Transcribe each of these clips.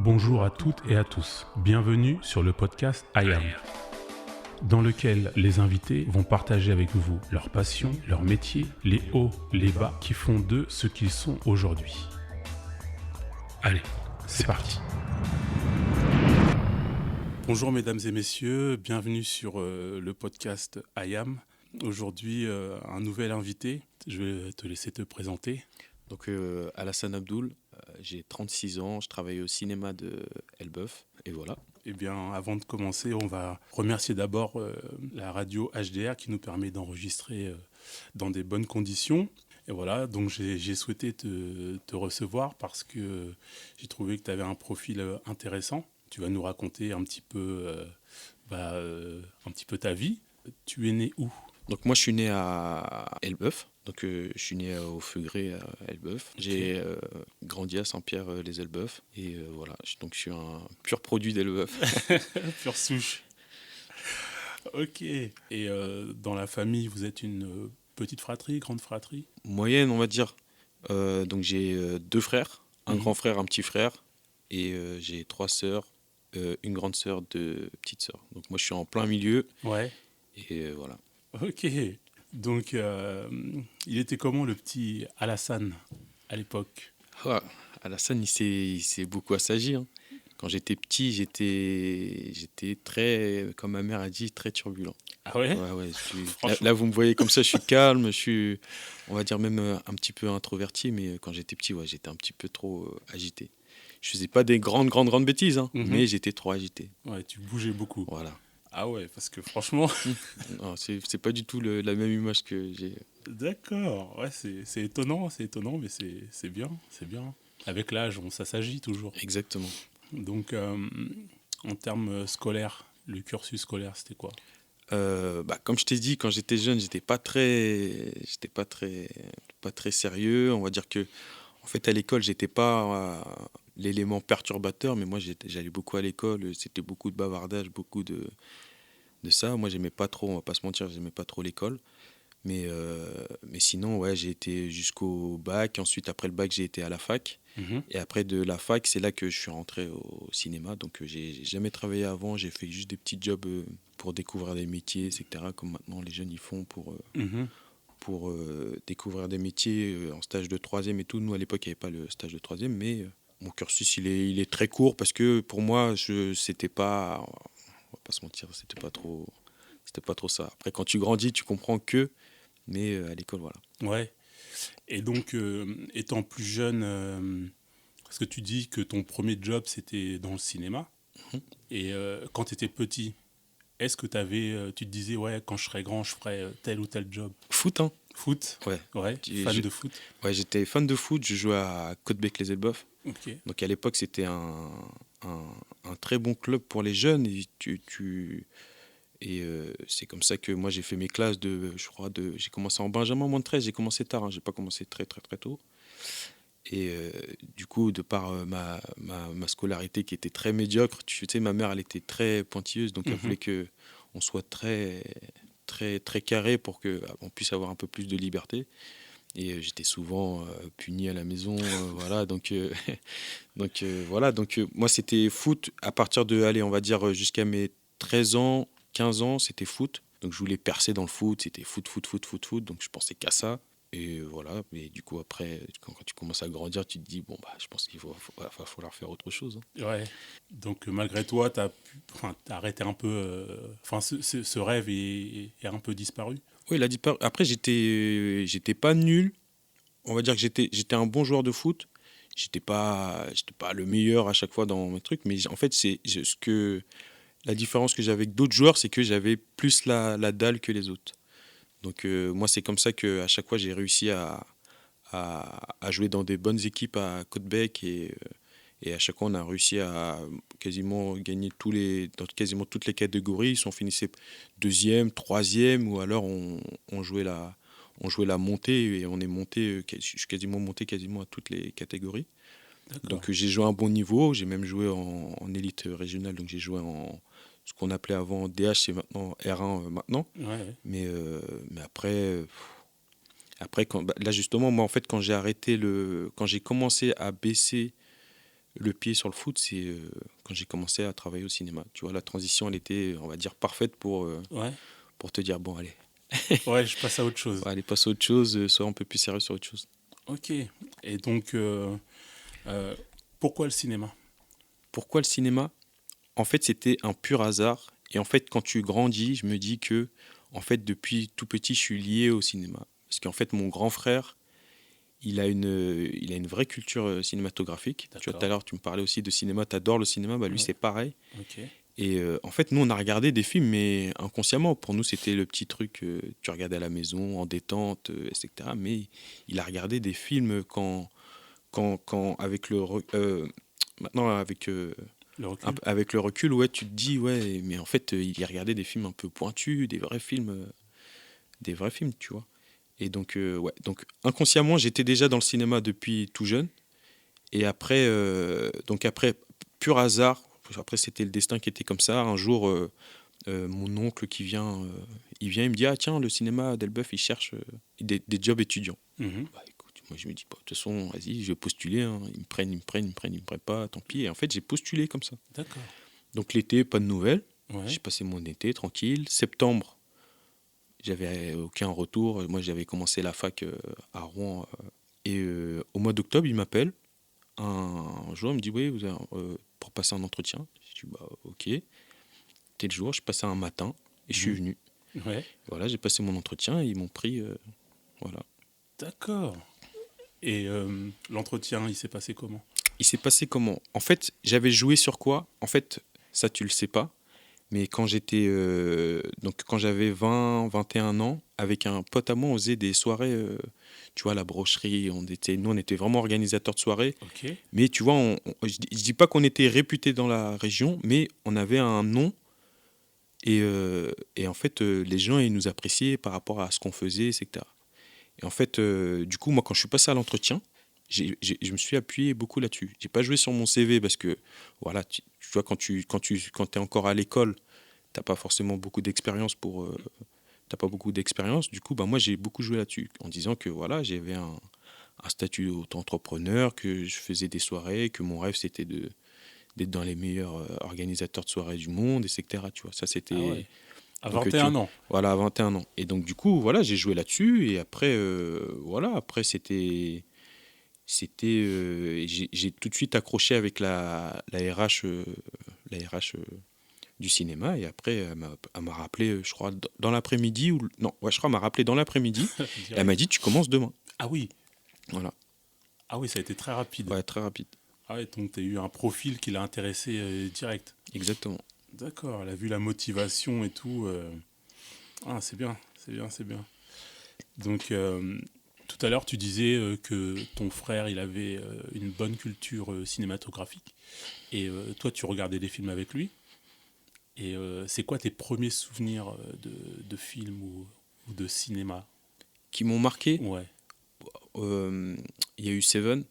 Bonjour à toutes et à tous, bienvenue sur le podcast I Am, dans lequel les invités vont partager avec vous leur passion, leur métier, les hauts, les bas qui font d'eux ce qu'ils sont aujourd'hui. Allez, c'est parti. Bonjour mesdames et messieurs, bienvenue sur le podcast I Am. Aujourd'hui, un nouvel invité, je vais te laisser te présenter. Donc Alassane Abdoul, j'ai 36 ans, je travaille au cinéma de Elbeuf et voilà. Eh bien, avant de commencer, on va remercier d'abord la radio HDR qui nous permet d'enregistrer dans des bonnes conditions. Et voilà, donc j'ai souhaité te recevoir parce que j'ai trouvé que tu avais un profil intéressant. Tu vas nous raconter un petit peu ta vie. Tu es né où ? Donc moi je suis né à Elbeuf, donc je suis né au Feugré à Elbeuf. J'ai grandi à Saint-Pierre-les-Elbeuf et voilà, donc je suis un pur produit d'Elbeuf. Pure souche. Ok. Et dans la famille, vous êtes une petite fratrie, grande fratrie ? Moyenne on va dire. Donc j'ai deux frères, un grand frère, un petit frère et j'ai trois sœurs, une grande sœur, deux petites sœurs. Donc moi je suis en plein milieu. Ouais. Et voilà. Ok. Donc, il était comment le petit Alassane à l'époque ? Ah, Alassane, il s'est beaucoup assagi. Hein. Quand j'étais petit, j'étais très, comme ma mère a dit, très turbulent. Ah ouais ? Ouais, là, vous me voyez comme ça, je suis calme, je suis, on va dire même un petit peu introverti, mais quand j'étais petit, ouais, j'étais un petit peu trop agité. Je faisais pas des grandes bêtises, hein, mais j'étais trop agité. Ouais, tu bougeais beaucoup. Voilà. Ah ouais, parce que franchement... Non, c'est pas du tout la même image que j'ai. D'accord, ouais, c'est étonnant, mais c'est bien, c'est bien. Avec l'âge, on s'assagit toujours. Exactement. Donc, en termes scolaires, le cursus scolaire, c'était quoi ? Comme je t'ai dit, quand j'étais jeune, j'étais pas très sérieux. On va dire que, en fait, à l'école, j'étais pas l'élément perturbateur, mais moi, j'allais beaucoup à l'école. C'était beaucoup de bavardage, beaucoup de ça. Moi, j'aimais pas trop. On va pas se mentir, j'aimais pas trop l'école. Mais sinon, ouais, j'ai été jusqu'au bac. Ensuite, après le bac, j'ai été à la fac. Et après de la fac, c'est là que je suis rentré au cinéma. Donc, j'ai jamais travaillé avant. J'ai fait juste des petits jobs pour découvrir des métiers, etc. Comme maintenant les jeunes ils font pour découvrir des métiers en stage de troisième et tout. Nous, à l'époque, il n'y avait pas le stage de troisième. Mais mon cursus, il est très court parce que pour moi, c'était pas... On va pas se mentir, c'était pas trop ça. Après, quand tu grandis, tu comprends que... Mais à l'école, voilà. Ouais. Et donc, étant plus jeune, parce que tu dis que ton premier job, c'était dans le cinéma. Et quand tu étais petit, est-ce que tu te disais, ouais, quand je serai grand, je ferai tel ou tel job ? Foot, hein. Foot ? Ouais. Fan de foot ? Ouais, j'étais fan de foot. Je jouais à Côte-Bec-les-Elbeuf. Ok. Donc à l'époque, c'était un très bon club pour les jeunes. Et c'est comme ça que moi j'ai fait mes classes j'ai commencé en Benjamin moins de 13, j'ai commencé tard, hein, j'ai pas commencé très tôt. Et du coup, de par ma scolarité qui était très médiocre, tu sais, ma mère elle était très pointilleuse, donc elle voulait que on soit très carré pour que on puisse avoir un peu plus de liberté. Et j'étais souvent puni à la maison, voilà. Donc voilà. Donc moi c'était foot à partir de, allez, on va dire jusqu'à mes 13 ans. 15 ans, c'était foot. Donc, je voulais percer dans le foot. C'était foot. Donc, je pensais qu'à ça. Et voilà. Mais du coup, après, quand tu commences à grandir, tu te dis, bon, je pense qu'il va falloir faire autre chose. Hein. Ouais. Donc, malgré toi, t'as arrêté un peu... ce rêve est un peu disparu. Oui, il a disparu. Après, j'étais pas nul. On va dire que j'étais un bon joueur de foot. J'étais pas le meilleur à chaque fois dans mes trucs. Mais en fait, la différence que j'avais avec d'autres joueurs, c'est que j'avais plus la dalle que les autres. Donc moi, c'est comme ça qu'à chaque fois, j'ai réussi à jouer dans des bonnes équipes à Côte-Bec et à chaque fois, on a réussi à quasiment gagner dans quasiment toutes les catégories. On finissait deuxième, troisième, ou alors on jouait la montée et on est monté, je suis quasiment monté quasiment à toutes les catégories. D'accord. Donc j'ai joué à un bon niveau, j'ai même joué en élite régionale, donc j'ai joué en ce qu'on appelait avant DH, c'est maintenant R1 maintenant. Ouais. Mais après, là justement, moi en fait quand j'ai commencé à baisser le pied sur le foot, c'est quand j'ai commencé à travailler au cinéma. Tu vois, la transition, elle était, on va dire, parfaite Ouais. pour te dire, bon, allez, Ouais, je passe à autre chose. allez, passe à autre chose, sois un peu plus sérieux sur autre chose. Ok. Et donc, euh, pourquoi le cinéma? Pourquoi le cinéma? En fait, c'était un pur hasard. Et en fait, quand tu grandis, je me dis que, en fait, depuis tout petit, je suis lié au cinéma. Parce qu'en fait, mon grand frère, il a une vraie culture cinématographique. Tu vois, tout à D'accord. l'heure, tu me parlais aussi de cinéma, tu adores le cinéma, bah, lui, Ouais. c'est pareil. Ok. Et en fait, nous, on a regardé des films, mais inconsciemment. Pour nous, c'était le petit truc que tu regardais à la maison, en détente, etc. Mais il a regardé des films avec maintenant, Le recul? avec le recul, ouais, tu te dis, ouais, mais en fait, il a regardé des films un peu pointus, des vrais films, tu vois. Et donc, ouais, donc inconsciemment, j'étais déjà dans le cinéma depuis tout jeune. Et après, pur hasard, après, c'était le destin qui était comme ça. Un jour, mon oncle il me dit, ah tiens, le cinéma d'Elbeuf, il cherche des jobs étudiants. Mhm. Bah écoute, moi je me dis, bah, de toute façon, vas-y, je vais postuler, hein. Ils me prennent pas, tant pis. Et en fait, j'ai postulé comme ça. D'accord. Donc l'été, pas de nouvelles. Ouais. J'ai passé mon été tranquille. Septembre, j'avais aucun retour. Moi, j'avais commencé la fac à Rouen. Au mois d'octobre, il m'appelle. Un jour, il me dit, oui, pour passer un entretien. Je dis, bah ok. Tel jour, je passais un matin et je suis Mhm. venu. Ouais. Voilà, j'ai passé mon entretien et ils m'ont pris. Voilà. D'accord. Et l'entretien, il s'est passé comment? Il s'est passé comment? En fait, j'avais joué sur quoi? En fait, ça, tu le sais pas. Mais quand j'avais 20, 21 ans, avec un pote à moi, on faisait des soirées, tu vois, à la brocherie. Nous, on était vraiment organisateurs de soirées. Ok. Mais tu vois, je dis pas qu'on était réputés dans la région, mais on avait un nom. Et en fait, les gens, ils nous appréciaient par rapport à ce qu'on faisait, etc. Et en fait, du coup, moi, quand je suis passé à l'entretien, je me suis appuyé beaucoup là-dessus. J'ai pas joué sur mon CV parce que, voilà, tu vois, quand t'es encore à l'école, t'as pas forcément beaucoup d'expérience t'as pas beaucoup d'expérience. Du coup, bah, moi, j'ai beaucoup joué là-dessus en disant que, voilà, j'avais un statut d'auto-entrepreneur, que je faisais des soirées, que mon rêve, c'était d'être dans les meilleurs organisateurs de soirées du monde, etc. Tu vois, ça, Ah c'était... ouais. À Donc, 21 ans. voilà, à 21 ans. Et donc, du coup, voilà, j'ai joué là-dessus. Et après, voilà, après, j'ai tout de suite accroché avec la RH, du cinéma. Et après, elle m'a rappelé, je crois, dans l'après-midi. Non, ouais, je crois, elle m'a rappelé dans l'après-midi. Et elle m'a Direct. dit, tu commences demain. Ah oui. Voilà. Ah oui, ça a été très rapide. Ouais, très rapide. Ah ouais, donc tu as eu un profil qui l'a intéressé direct. Exactement. D'accord, elle a vu la motivation et tout. Ah, c'est bien, c'est bien, c'est bien. Donc, tout à l'heure, tu disais que ton frère, il avait une bonne culture cinématographique. Et toi, tu regardais des films avec lui. Et c'est quoi tes premiers souvenirs de films ou de cinéma? Qui m'ont marqué, Ouais, il y a eu Seven.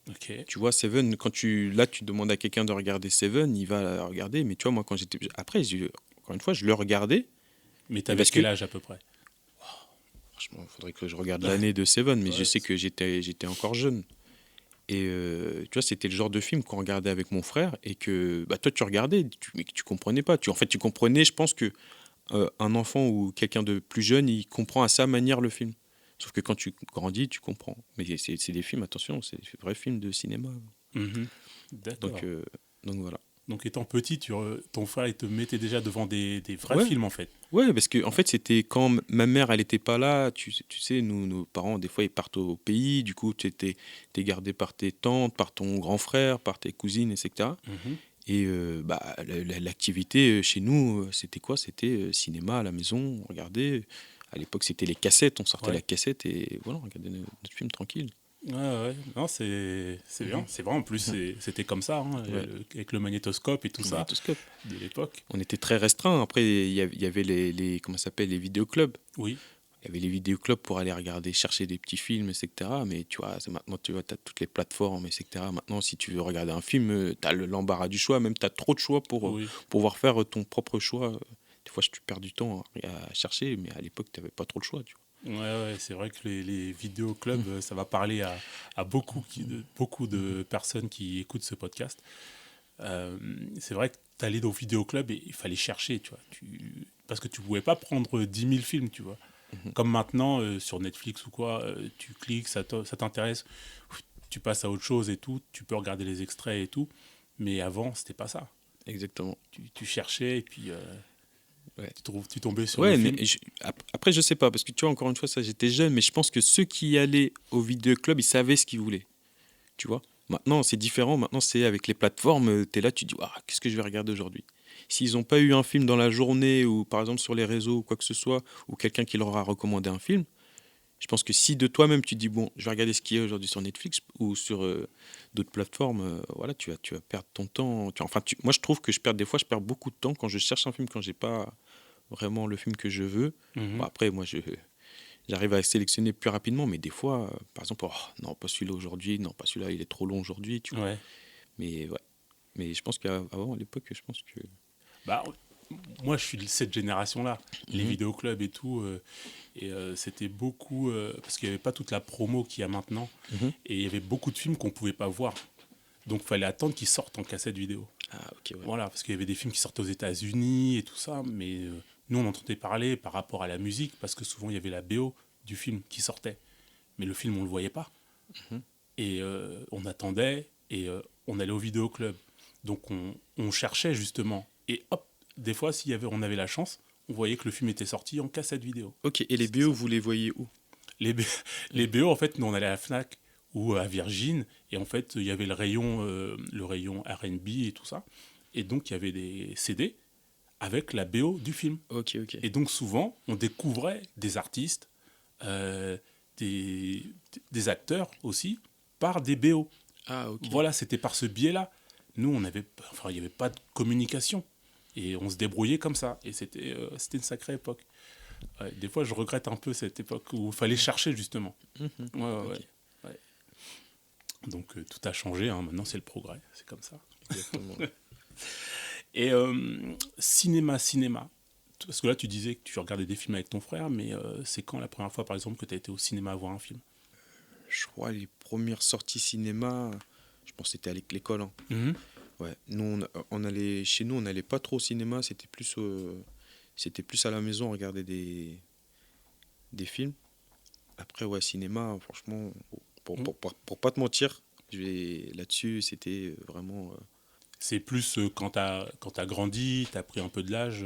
ok. Tu vois, Seven, là, tu demandes à quelqu'un de regarder Seven, il va la regarder. Mais tu vois, moi, quand j'étais. Après, encore une fois, je le regardais. Mais Mais t'avais parce que, quel âge à peu près? franchement, il faudrait que je regarde l'année de Seven, mais je Ouais, sais que j'étais encore jeune. Et tu vois, c'était le genre de film qu'on regardait avec mon frère et que bah, toi, tu regardais, mais que tu comprenais pas. En fait, tu comprenais, je pense que un enfant ou quelqu'un de plus jeune, il comprend à sa manière le film. Sauf que quand tu grandis, tu comprends. Mais c'est des films, attention, c'est des vrais films de cinéma. mhm. Donc, D'accord. voilà. Donc, étant petit, ton frère, il te mettait déjà devant des vrais Ouais, films, en fait. ouais, parce que en fait, c'était quand ma mère, elle était pas là. Tu sais, nos parents, des fois, ils partent au pays. Du coup, t'es gardé par tes tantes, par ton grand frère, par tes cousines, etc. Mhm. Et bah, l'activité chez nous, c'était quoi? C'était cinéma à la maison, on regardait. À l'époque, c'était les cassettes, on sortait la Ouais. cassette et voilà, on regardait notre film tranquille. Ouais, ouais. Non, c'est bien. Mhm. C'est vrai, en plus, c'était comme ça, hein, Ouais, avec le magnétoscope et tout le ça, magnétoscope. de l'époque. On était très restreint. Après, il y avait comment ça s'appelle, les vidéoclubs. Oui. Il y avait les vidéoclubs pour aller regarder, chercher des petits films, etc. Mais tu vois, maintenant, tu vois, as toutes les plateformes, etc. Maintenant, si tu veux regarder un film, tu as l'embarras du choix. Même tu as trop de choix pour Oui. pouvoir faire ton propre choix. Des fois, tu perds du temps à chercher, mais à l'époque, tu n'avais pas trop le choix. Tu vois. Ouais, ouais, c'est vrai que les vidéoclubs, ça va parler à beaucoup, beaucoup de personnes qui écoutent ce podcast. Euh, c'est vrai que tu allais au vidéoclub et il fallait chercher, tu vois. Parce que tu pouvais pas prendre 10 000 films, tu vois. Mhm. Comme maintenant, sur Netflix ou quoi, tu cliques, ça t'intéresse, tu passes à autre chose et tout, tu peux regarder les extraits et tout. Mais avant, c'était pas ça. Exactement. Tu cherchais et puis Ouais. tu tombais sur le Ouais, mais film. après, je sais pas, parce que tu vois, encore une fois, ça, j'étais jeune, mais je pense que ceux qui allaient au vidéoclub, ils savaient ce qu'ils voulaient, tu vois. Maintenant, c'est différent. Maintenant, c'est avec les plateformes, tu es là, tu dis, ah, qu'est-ce que je vais regarder aujourd'hui? S'ils n'ont pas eu un film dans la journée, ou par exemple sur les réseaux, ou quoi que ce soit, ou quelqu'un qui leur a recommandé un film, je pense que si de toi-même tu dis, bon, je vais regarder ce qu'il y a aujourd'hui sur Netflix ou sur d'autres plateformes, voilà, tu vas perdre ton temps. Moi, je trouve que des fois, je perds beaucoup de temps quand je cherche un film, quand j'ai pas vraiment le film que je veux. Bon, Mhm. après, j'arrive à sélectionner plus rapidement, mais des fois, par exemple, oh, non, pas celui-là aujourd'hui, non, pas celui-là, il est trop long aujourd'hui, tu vois. Ouais. Mais ouais. Mais je pense qu'avant, à l'époque, je pense que. Bah, moi, je suis de cette génération-là. Les Mhm, vidéoclubs et tout. Et c'était beaucoup. Parce qu'il n'y avait pas toute la promo qu'il y a maintenant. mhm. Et il y avait beaucoup de films qu'on ne pouvait pas voir. Donc, il fallait attendre qu'ils sortent en cassette vidéo. Ah, ok, ouais. Voilà, parce qu'il y avait des films qui sortaient aux États-Unis et tout ça. Mais nous, on entendait parler par rapport à la musique. Parce que souvent, il y avait la BO du film qui sortait. Mais le film, on ne le voyait pas. Mhm. Et on attendait. Et on allait au vidéoclub. Donc, on cherchait justement. Et hop, des fois, on avait la chance, on voyait que le film était sorti en cassette vidéo. Ok, et les C'était BO, ça. vous les voyez où? Les, B- les BO, en fait, nous, on allait à la Fnac ou à Virgin, et en fait, il y avait le rayon R&B et tout ça. Et donc, il y avait des CD avec la BO du film. Ok, ok. Et donc, souvent, on découvrait des artistes, euh, des, des acteurs aussi, par des BO. Ah, ok. Voilà, c'était par ce biais-là. Nous, il n'y avait pas de communication. Et on se débrouillait comme ça. Et c'était une sacrée époque. Ouais, des fois, je regrette un peu cette époque où il fallait chercher, justement. Mhm. Ouais, ouais, Ok, ouais. Ouais. Donc, tout a changé, hein. Maintenant, c'est le progrès. C'est comme ça. exactement. Et cinéma. Parce que là, tu disais que tu regardais des films avec ton frère, mais c'est quand la première fois, par exemple, que tu as été au cinéma voir un film? Je crois les premières sorties cinéma, je pense que c'était avec l'école, hein. Mhm. Ouais, nous on allait chez nous, on n'allait pas trop au cinéma, c'était plus à la maison, on regardait des films. Après ouais, cinéma, franchement, pour pas te mentir, là-dessus, c'était vraiment C'est plus quand t'as grandi, t'as pris un peu de l'âge,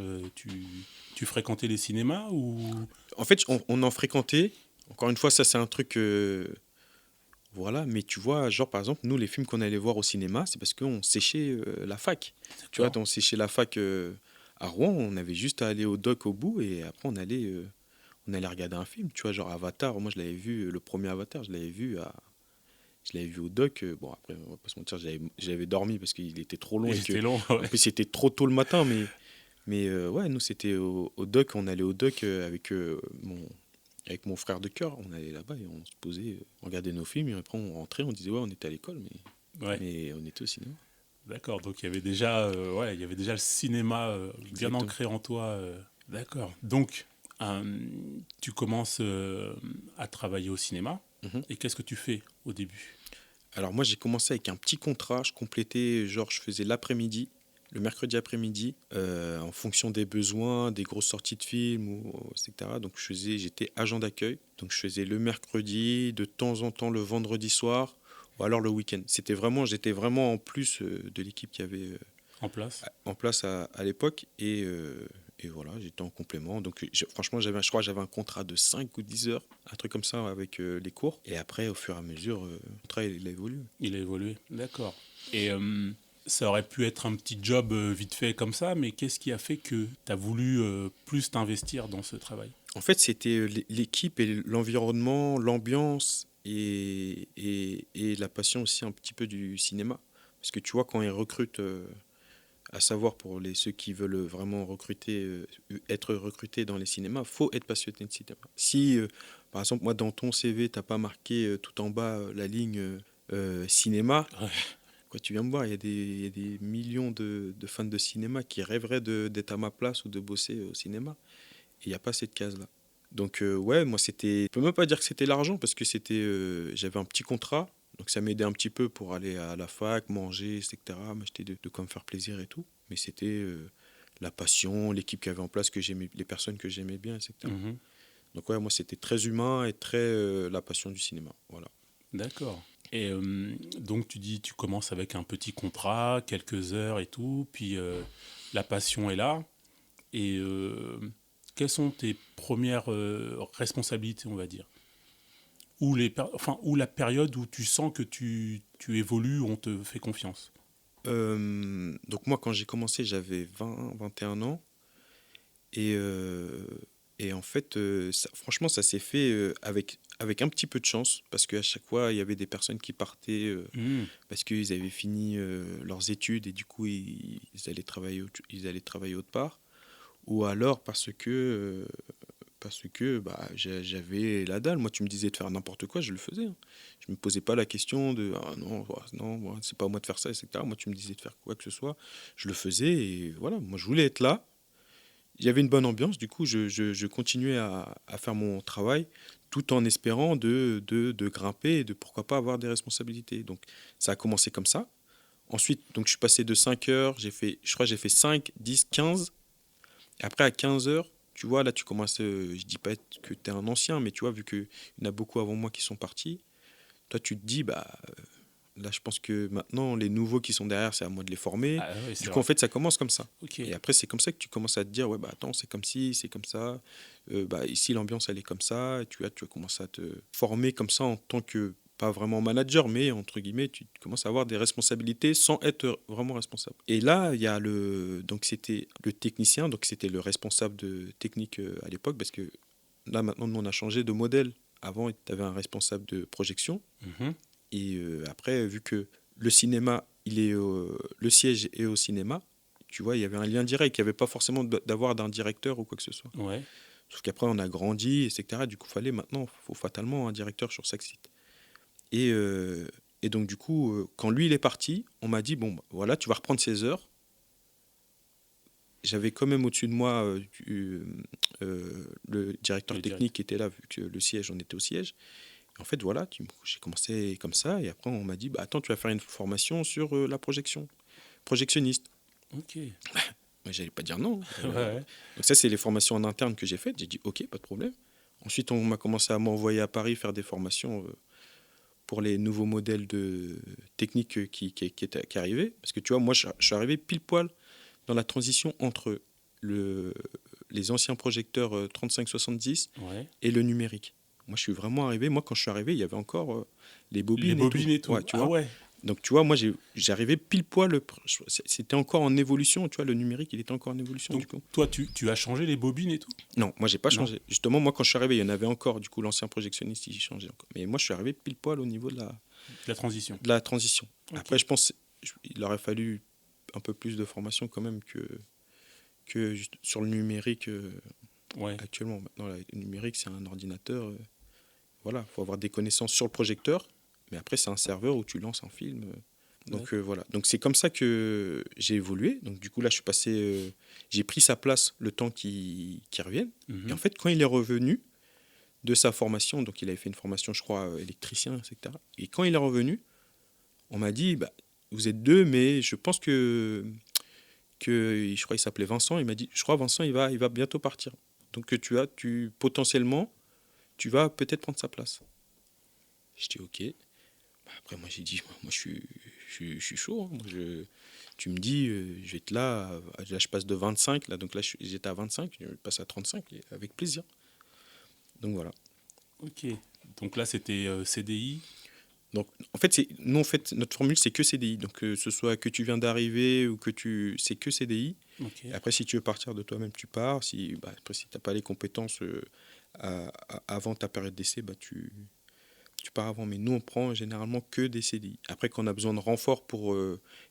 tu fréquentais les cinémas ou... en fait, on en fréquentait. Encore une fois, ça c'est un truc voilà, mais tu vois, genre par exemple, nous les films qu'on allait voir au cinéma, c'est parce qu'on séchait la fac. Tu vois, D'accord. on séchait la fac à Rouen, on avait juste à aller au doc au bout et après on allait regarder un film, tu vois, genre Avatar. Moi, je l'avais vu, le premier Avatar, je l'avais vu au doc. Bon, après, on va pas se mentir, j'avais dormi parce qu'il était trop long Il et que, était long, en ouais. plus, c'était trop tôt le matin. Mais ouais, nous, c'était au doc. On allait au doc avec mon frère de cœur. On allait là-bas et on se posait, on regardait nos films et après, on rentrait. On disait, ouais, on était à l'école, mais, Ouais, mais on était au cinéma. d'accord. Donc il y avait déjà le cinéma bien Exactement. ancré en toi. D'accord. Donc, tu commences à travailler au cinéma. Mhm. Et qu'est-ce que tu fais au début? Alors, moi, j'ai commencé avec un petit contrat. Je complétais, genre, je faisais l'après-midi. Le mercredi après-midi, en fonction des besoins, des grosses sorties de films, etc. Donc j'étais agent d'accueil. Donc je faisais le mercredi, de temps en temps le vendredi soir, ou alors le week-end. J'étais vraiment en plus de l'équipe qui avait En place? en place à l'époque. Et voilà, j'étais en complément. Donc franchement, je crois que j'avais un contrat de 5 ou 10 heures, un truc comme ça avec les cours. Et après, au fur et à mesure, le contrat il a évolué. Il a évolué. D'accord. Et ça aurait pu être un petit job vite fait comme ça, mais qu'est-ce qui a fait que tu as voulu plus t'investir dans ce travail? En fait, c'était l'équipe et l'environnement, l'ambiance et la passion aussi un petit peu du cinéma. Parce que tu vois, quand ils recrutent, à savoir pour ceux qui veulent vraiment être recrutés dans les cinémas, faut être passionné de cinéma. Si, par exemple, moi, dans ton CV, t'as pas marqué tout en bas la ligne cinéma, Ouais. quoi, tu viens me voir, il y a des millions de fans de cinéma qui rêveraient d'être à ma place ou de bosser au cinéma. Et il n'y a pas cette case-là. Donc, ouais, moi, c'était. Je peux même pas dire que c'était l'argent parce que j'avais un petit contrat. Donc, ça m'aidait un petit peu pour aller à la fac, manger, etc. M'acheter de quoi me faire plaisir et tout. Mais c'était la passion, l'équipe qu'il y avait en place, que j'aimais, les personnes que j'aimais bien, etc. Mhm. Donc, ouais, moi, c'était très humain et très la passion du cinéma. Voilà. D'accord. Et donc tu dis, tu commences avec un petit contrat, quelques heures et tout, puis la passion est là. Et quelles sont tes premières responsabilités, on va dire? Ou la période où tu sens que tu évolues, où on te fait confiance. Donc, moi, quand j'ai commencé, j'avais 20, 21 ans. Et, euh, et en fait, franchement, ça s'est fait avec un petit peu de chance, parce qu'à chaque fois, il y avait des personnes qui partaient Hmm. parce qu'ils avaient fini leurs études et du coup, ils allaient travailler, ils allaient travailler autre part. Ou alors parce que bah, j'avais la dalle. Moi, tu me disais de faire n'importe quoi, je le faisais, hein. Je me posais pas la question de ah non, non, moi, c'est pas à moi de faire ça, etc. Moi, tu me disais de faire quoi que ce soit, je le faisais et voilà. Moi, je voulais être là. Il y avait une bonne ambiance, du coup, je continuais à faire mon travail tout en espérant de grimper et de pourquoi pas avoir des responsabilités. Donc, ça a commencé comme ça. Ensuite, donc, je suis passé de 5 heures, je crois que j'ai fait 5, 10, 15. Et après, à 15 heures, tu vois, là, tu commences, je dis pas que tu es un ancien, mais tu vois, vu qu'il y en a beaucoup avant moi qui sont partis, toi, tu te dis, bah, là, je pense que maintenant, les nouveaux qui sont derrière, c'est à moi de les former. Ah oui, Du c'est coup, en vrai. fait, ça commence comme ça. Ok. Et après, c'est comme ça que tu commences à te dire, ouais, bah attends, c'est comme ci, c'est comme ça. Bah, ici, l'ambiance, elle est comme ça. Et tu vas commencer à te former comme ça en tant que, pas vraiment manager, mais entre guillemets, tu commences à avoir des responsabilités sans être vraiment responsable. Et là, il y a donc c'était le technicien, donc c'était le responsable de technique à l'époque, parce que là, maintenant, nous, on a changé de modèle. Avant, tu avais un responsable de projection. Mhm. Et après, vu que le cinéma, le siège est au cinéma, tu vois, il y avait un lien direct. Il n'y avait pas forcément d'avoir d'un directeur ou quoi que ce soit. Ouais. Sauf qu'après, on a grandi, etc. Du coup, faut fatalement un directeur sur chaque site. Et, euh, et donc, du coup, quand lui, il est parti, on m'a dit, bon, bah, voilà, tu vas reprendre 16 heures. J'avais quand même au-dessus de moi le directeur Le direct. technique qui était là, vu que le siège, on était au siège. En fait, voilà, j'ai commencé comme ça, et après, on m'a dit, bah, attends, tu vas faire une formation sur la projection, projectionniste. Ok. Moi, j'allais pas dire non. Ouais, ouais. Donc ça, c'est les formations en interne que j'ai faites. J'ai dit, ok, pas de problème. Ensuite, on m'a commencé à m'envoyer à Paris faire des formations pour les nouveaux modèles de techniques qui arrivaient. Parce que tu vois, moi, je suis arrivé pile poil dans la transition entre le, les anciens projecteurs 35-70 Ouais. et le numérique. Moi, je suis vraiment arrivé. Moi, quand je suis arrivé, il y avait encore les Les bobines et tout. bobines et Ouais, tout. tu Ah vois. ouais. Donc, tu vois, moi, j'arrivais pile poil. C'était encore en évolution. Tu vois, le numérique, il était encore en évolution, Donc du coup. toi, tu as changé les bobines et tout? Non, moi, j'ai pas Non. changé. Justement, moi, quand je suis arrivé, il y en avait encore. Du coup, l'ancien projectionniste, il changeait encore. Mais moi, je suis arrivé pile poil au niveau La transition. de la transition. Ok. Après, je pense il aurait fallu un peu plus de formation quand même que sur le numérique Ouais. actuellement. Maintenant, le numérique, c'est un ordinateur. Voilà, il faut avoir des connaissances sur le projecteur, mais après, c'est un serveur où tu lances un film. Donc voilà. Donc c'est comme ça que j'ai évolué. Donc du coup, là, je suis passé. J'ai pris sa place le temps qu'il revienne. Et en Mhm. fait, quand il est revenu de sa formation, donc il avait fait une formation, je crois, électricien, etc. Et quand il est revenu, on m'a dit, bah, vous êtes deux, mais je pense que je crois qu'il s'appelait Vincent. Il m'a dit, je crois Vincent, il va bientôt partir. Donc potentiellement, tu vas peut-être prendre sa place. Je dis ok. Après, moi, j'ai dit, moi, je suis chaud, hein. Tu me dis, je vais être là. Là, je passe de 25. Là, donc là, j'étais à 25. Je passe à 35. Avec plaisir. Donc voilà. Ok. Donc là, c'était CDI. Donc, en fait, nous, en fait, notre formule, c'est que CDI. Donc, que ce soit que tu viens d'arriver ou c'est que CDI. Ok. Après, si tu veux partir de toi-même, tu pars. Après, si tu n'as pas les compétences avant ta période d'essai, bah, tu pars avant. Mais nous, on prend généralement que des CDI. Après, quand on a besoin de renfort pour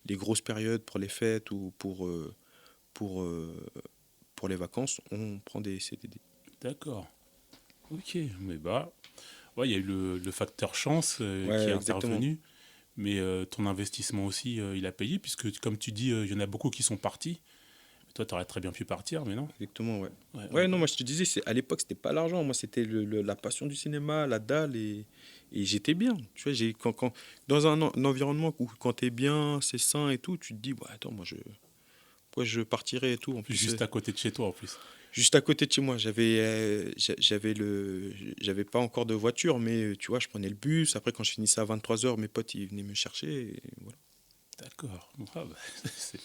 les grosses périodes, pour les fêtes ou pour, euh, pour les vacances, on prend des CDD. D'accord. Ok. Mais bah, ouais, il y a eu le facteur chance qui est Ouais, exactement. intervenu, mais ton investissement aussi, il a payé, puisque comme tu dis, il y en a beaucoup qui sont partis. toi, tu aurais très bien pu partir, mais non. Exactement, ouais. Ouais, ouais, Ouais, non, moi je te disais, à l'époque, c'était pas l'argent. Moi, c'était la passion du cinéma, la dalle, et j'étais bien. Tu vois, dans un environnement où quand t'es bien, c'est sain et tout, tu te dis, bah, attends, pourquoi je partirais et tout. En plus, juste à côté de chez toi, en plus. juste à côté de chez moi, j'avais pas encore de voiture, mais tu vois, je prenais le bus. Après, quand je finissais à 23h, mes potes, ils venaient me chercher. Et voilà. D'accord. Ah, bah, c'est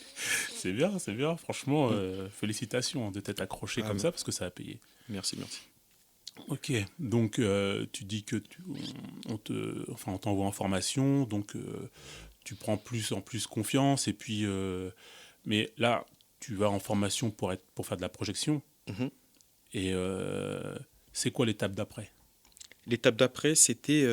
c'est bien, c'est bien. Franchement, Mm. félicitations de t'être accroché Ah, comme ça parce que ça a payé. merci, merci. Ok, donc tu dis que on t'envoie en formation, donc tu prends plus en plus confiance et puis, mais là, tu vas en formation pour faire de la projection Mhm. et c'est quoi l'étape d'après? L'étape d'après, c'était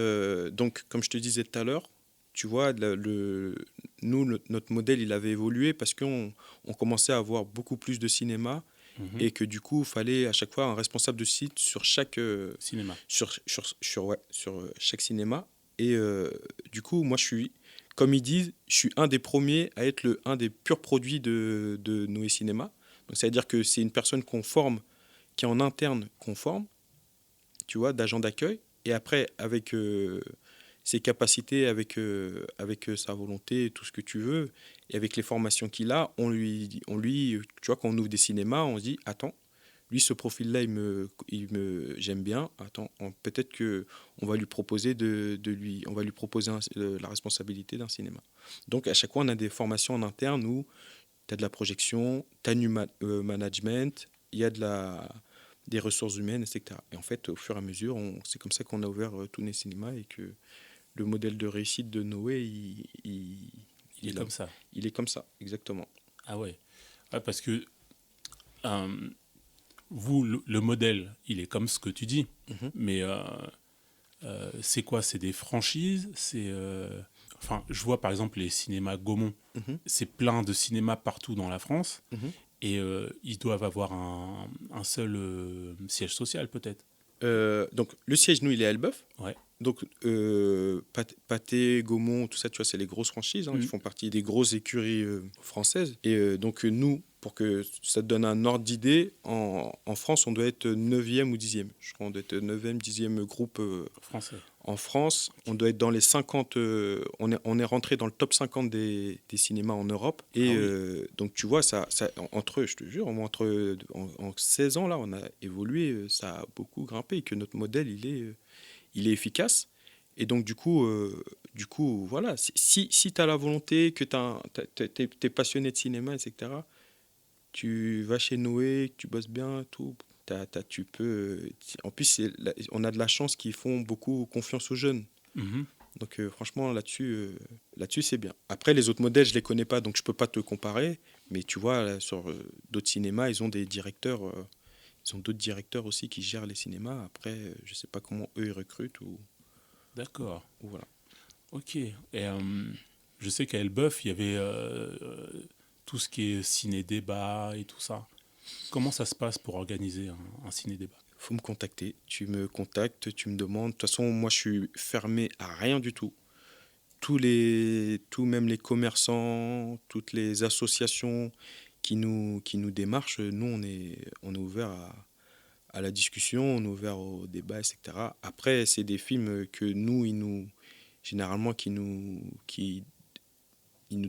donc, comme je te disais tout à l'heure, tu vois, nous, notre modèle, il avait évolué parce qu'on commençait à avoir beaucoup plus de cinéma Mhm. et que du coup, il fallait à chaque fois un responsable de site sur Cinéma. chaque cinéma. Et du coup, moi, comme ils disent, je suis un des premiers à être un des purs produits de Noé Cinéma. Donc, ça veut dire que c'est une personne qu'on forme, qui est en interne, qu'on forme, tu vois, d'agent d'accueil. Et après, avec ses capacités, avec sa volonté, tout ce que tu veux, et avec les formations qu'il a, tu vois, quand on ouvre des cinémas, on se dit, attends, lui, ce profil-là, j'aime bien. Attends, peut-être que on va lui proposer on va lui proposer la responsabilité d'un cinéma. Donc, à chaque fois, on a des formations en interne où tu as de la projection, tu as du management, il y a des ressources humaines, etc. Et en fait, au fur et à mesure, c'est comme ça qu'on a ouvert tous les cinémas et que le modèle de réussite de Noé, Il est comme ça. il est comme ça, exactement. Ah ouais. Ouais, parce que euh, vous, le modèle, il est comme ce que tu dis, Mhm, mais c'est quoi? C'est des franchises? Enfin, je vois par exemple les cinémas Gaumont. mhm, C'est plein de cinémas partout dans la France mhm. et ils doivent avoir un seul siège social peut-être. Donc, le siège, nous, il est à Elbeuf. Ouais. Donc, Pathé, Gaumont, tout ça, tu vois, c'est les grosses franchises, hein, qui Mm. font partie des grosses écuries françaises. Et donc, nous, pour que ça te donne un ordre d'idée, en France, on doit être 9e ou 10e. Je crois qu'on doit être 9e, 10e groupe Français. en France. On Ok. doit être dans les 50. On est rentré dans le top 50 des cinémas en Europe. Ah Et oui. donc, tu vois, entre, je te jure, en 16 ans, là, on a évolué, ça a beaucoup grimpé. Et que notre modèle, il est efficace. Et donc, du coup voilà, si tu as la volonté, que tu es passionné de cinéma, etc., tu vas chez Noé, que tu bosses bien, tout. Tu peux. En plus, on a de la chance qu'ils font beaucoup confiance aux jeunes. Mhm. Donc, franchement, là-dessus, c'est bien. Après, les autres modèles, je les connais pas, donc je peux pas te comparer. Mais tu vois, là, sur d'autres cinémas, ils ont des directeurs. Ils ont d'autres directeurs aussi qui gèrent les cinémas. Après, je sais pas comment eux ils recrutent D'accord. ou voilà. Ok. Et je sais qu'à Elbeuf, il y avait tout ce qui est ciné-débat et tout ça. Comment ça se passe pour organiser un ciné-débat? Faut me contacter. Tu me contactes, tu me demandes. De toute façon, moi, je suis fermé à rien du tout. Même les commerçants, toutes les associations qui nous démarchent, nous, on est ouvert à la discussion, on est ouvert au débat, etc. Après, c'est des films que nous, généralement, ils nous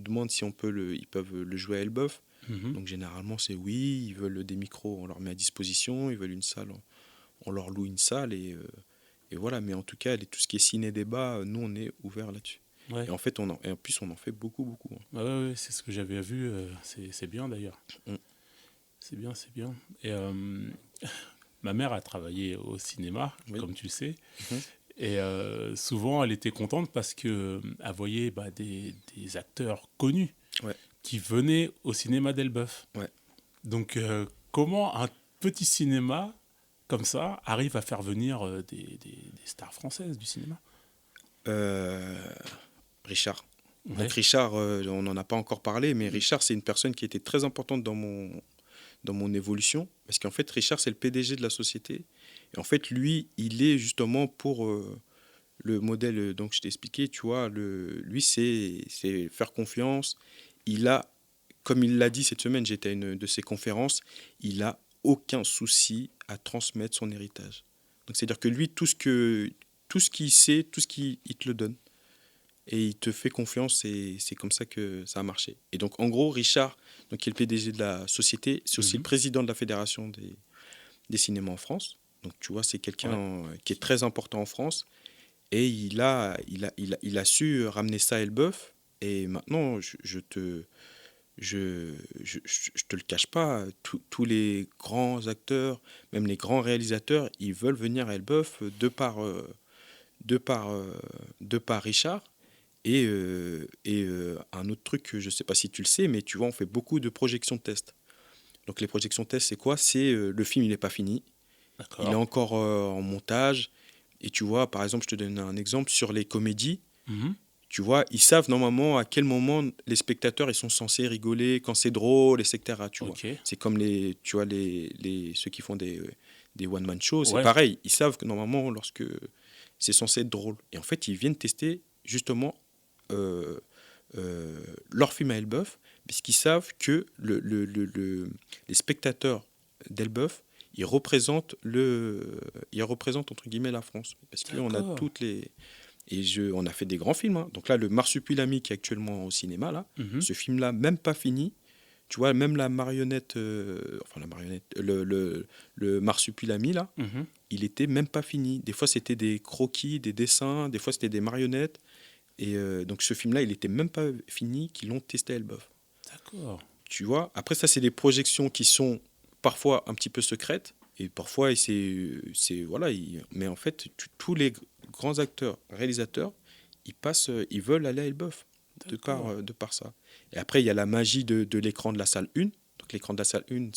demandent si ils peuvent le jouer à Elbeuf. Mhm. Donc, généralement, c'est oui. Ils veulent des micros, on leur met à disposition. Ils veulent une salle, on leur loue une salle et voilà. Mais en tout cas, tout ce qui est ciné-débat, nous, on est ouvert là-dessus. Et Ouais. en fait, et en plus, on en fait beaucoup, beaucoup, hein. Ouais, ouais, ouais, c'est ce que j'avais vu. C'est bien d'ailleurs. Mm. C'est bien, c'est bien. Et ma mère a travaillé au cinéma, Oui. comme tu le sais. Mhm. Et souvent, elle était contente parce que elle voyait des acteurs connus Ouais, qui venaient au cinéma d'Elbeuf. ouais. Donc, comment un petit cinéma comme ça arrive à faire venir des stars françaises du cinéma? Euh, Richard. Donc Ouais. Richard, on n'en a pas encore parlé, mais Richard, c'est une personne qui était très importante dans mon évolution. Parce qu'en fait, Richard, c'est le PDG de la société. Et en fait, lui, il est justement pour le modèle donc je t'ai expliqué, tu vois, lui, c'est faire confiance. Il a comme il l'a dit cette semaine, j'étais à une de ses conférences, il a aucun souci à transmettre son héritage. Donc c'est-à-dire que lui, tout ce qu'il sait, tout ce qu'il il te le donne. Et il te fait confiance et c'est comme ça que ça a marché. Et donc en gros, Richard, donc, qui est le PDG de la société, c'est aussi le président de la fédération des cinémas en France. Donc tu vois, c'est quelqu'un qui est très important en France. Et il a su ramener ça à Elbeuf. Et maintenant, je te le cache pas, tous les grands acteurs, même les grands réalisateurs, ils veulent venir à Elbeuf de par, de par Richard. Un autre truc, je ne sais pas si tu le sais, mais tu vois, on fait beaucoup de projections de tests. Donc les projections de tests, c'est quoi? C'est le film, il n'est pas fini. Il est D'accord. encore en montage. Et tu vois, par exemple, je te donne un exemple sur les comédies. Mhm. Tu vois, ils savent normalement à quel moment les spectateurs ils sont censés rigoler, quand c'est drôle, etc. Tu vois. Ok. C'est comme tu vois, ceux qui font des one-man shows, c'est Ouais. pareil. Ils savent que normalement, lorsque c'est censé être drôle. Et en fait, ils viennent tester justement euh, leur film à Elbeuf, puisqu'ils savent que les spectateurs d'Elbeuf, ils représentent entre guillemets la France. Parce qu'on a D'accord. toutes les. On a fait des grands films, hein. Donc là, le Marsupilami qui est actuellement au cinéma, là, Mhm. ce film-là, même pas fini. Tu vois, même la marionnette, enfin la marionnette, le Marsupilami, là, Mhm. il était même pas fini. Des fois, c'était des croquis, des dessins, des fois, c'était des marionnettes. Et donc, ce film-là, il était même pas fini, qu'ils l'ont testé à Elbeuf. D'accord. Tu vois, après, ça, c'est des projections qui sont parfois un petit peu secrètes. Et parfois, voilà, mais en fait, tous les grands acteurs, réalisateurs, ils veulent aller à Elbeuf D'accord. de par ça. Et après, il y a la magie de l'écran de la salle 1. Donc, l'écran de la salle 1,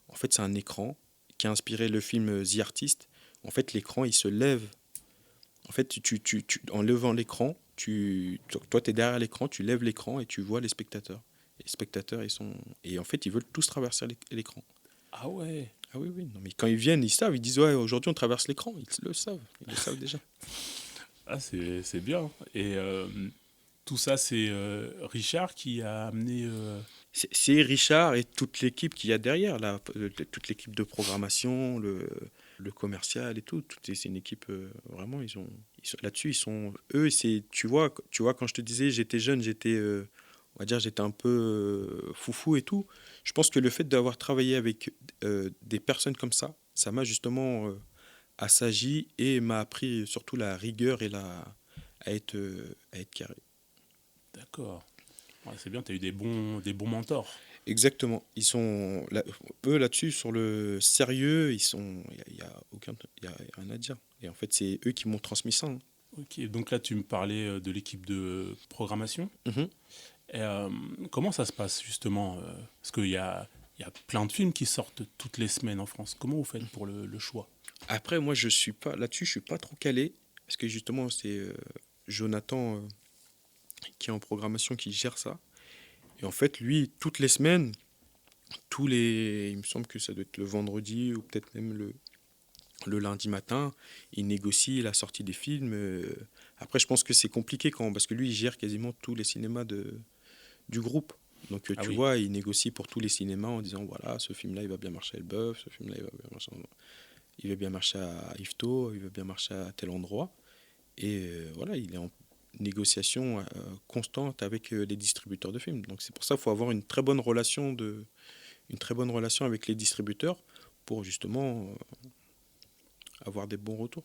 en fait, c'est un écran qui a inspiré le film The Artist. En fait, l'écran, il se lève. En fait, en levant l'écran, toi, tu es derrière l'écran, tu lèves l'écran et tu vois les spectateurs. Et les spectateurs, et en fait, ils veulent tous traverser l'écran. Ah ouais. Ah oui, oui. Non, mais quand ils viennent, ils savent. Ils disent, ouais, aujourd'hui, on traverse l'écran. Ils le savent déjà. Ah, c'est bien. Et tout ça, c'est Richard qui a amené. C'est Richard et toute l'équipe qu'il y a derrière, là, toute l'équipe de programmation, le commercial et tout. C'est une équipe, vraiment, là-dessus, eux, tu vois, quand je te disais, j'étais jeune, on va dire, j'étais un peu foufou et tout. Je pense que le fait d'avoir travaillé avec des personnes comme ça m'a justement assagi et m'a appris surtout la rigueur et à être carré. D'accord. Ouais, c'est bien, tu as eu des bons mentors. Exactement. Eux là-dessus, sur le sérieux, il y a rien à dire. Et en fait, c'est eux qui m'ont transmis ça, hein. Ok, donc là, tu me parlais de l'équipe de programmation. Mhm. Et, comment ça se passe justement parce qu'il y a plein de films qui sortent toutes les semaines en France. Comment vous faites pour le choix? Après, moi, je suis pas trop calé, parce que justement, c'est Jonathan qui est en programmation qui gère ça. Et en fait, lui, toutes les semaines, il me semble que ça doit être le vendredi ou peut-être même le lundi matin, il négocie la sortie des films. Après, je pense que c'est compliqué parce que lui, il gère quasiment tous les cinémas du groupe. Donc, Ah tu oui. vois, il négocie pour tous les cinémas en disant, voilà, ce film-là, il va bien marcher à Elbeuf, ce film-là, il va bien marcher à Yvetot, il va bien marcher à tel endroit. Et voilà, il est en négociation constante avec les distributeurs de films. Donc, c'est pour ça qu'il faut avoir une très bonne relation avec les distributeurs pour justement avoir des bons retours.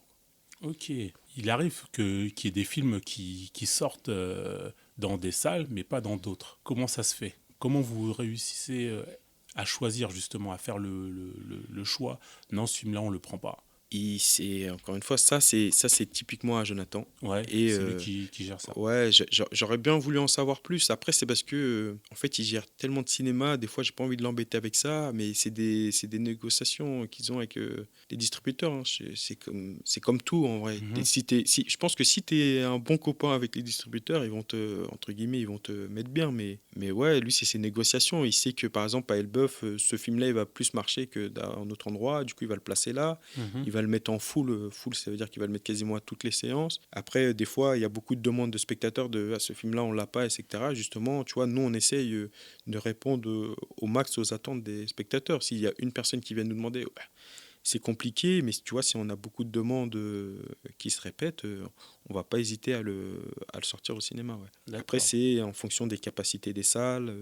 Ok. Il arrive qu'il y ait des films qui sortent dans des salles, mais pas dans d'autres. Comment ça se fait? Comment vous réussissez à choisir justement, à faire le choix? Non, ce film-là, on le prend pas. Encore une fois, ça c'est typiquement à Jonathan. Ouais, Et c'est lui qui gère ça. ouais, j'aurais bien voulu en savoir plus. Après, c'est parce que en fait, il gère tellement de cinéma. Des fois, j'ai pas envie de l'embêter avec ça, mais c'est des négociations qu'ils ont avec les distributeurs, hein. C'est comme tout en vrai. Mhm. Je pense que si tu es un bon copain avec les distributeurs, ils vont entre guillemets, ils vont te mettre bien. Mais ouais, lui, c'est ses négociations. Il sait que par exemple, à Elbeuf, ce film-là, il va plus marcher que dans un autre endroit. Du coup, il va le placer là. Mhm. Il va le mettre en full. Full, ça veut dire qu'il va le mettre quasiment à toutes les séances. Après, des fois, il y a beaucoup de demandes de spectateurs de ce film-là, on l'a pas, etc. Justement, tu vois, nous, on essaye de répondre au max aux attentes des spectateurs. S'il y a une personne qui vient nous demander, ouais, c'est compliqué, mais tu vois, si on a beaucoup de demandes qui se répètent, on va pas hésiter à le sortir au cinéma. Ouais. Après, D'accord. c'est en fonction des capacités des salles,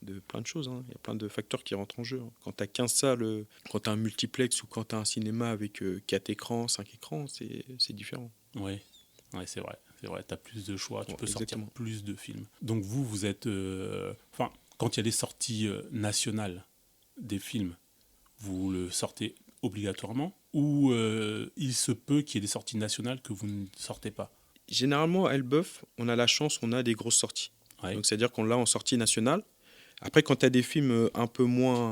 de plein de choses. Hein. Il y a plein de facteurs qui rentrent en jeu. Hein. Quand tu as 15 salles, quand tu as un multiplex ou quand tu as un cinéma avec 4 écrans, 5 écrans, c'est différent. Oui, ouais, c'est vrai. C'est vrai, tu as plus de choix, tu Ouais, peux sortir exactement. plus de films. Donc vous êtes... Enfin, quand il y a des sorties nationales des films, vous le sortez obligatoirement ou il se peut qu'il y ait des sorties nationales que vous ne sortez pas? Généralement, à Elbeuf, on a la chance, on a des grosses sorties. Ouais. Donc, c'est-à-dire qu'on l'a en sortie nationale. Après, quand tu as des films un peu moins,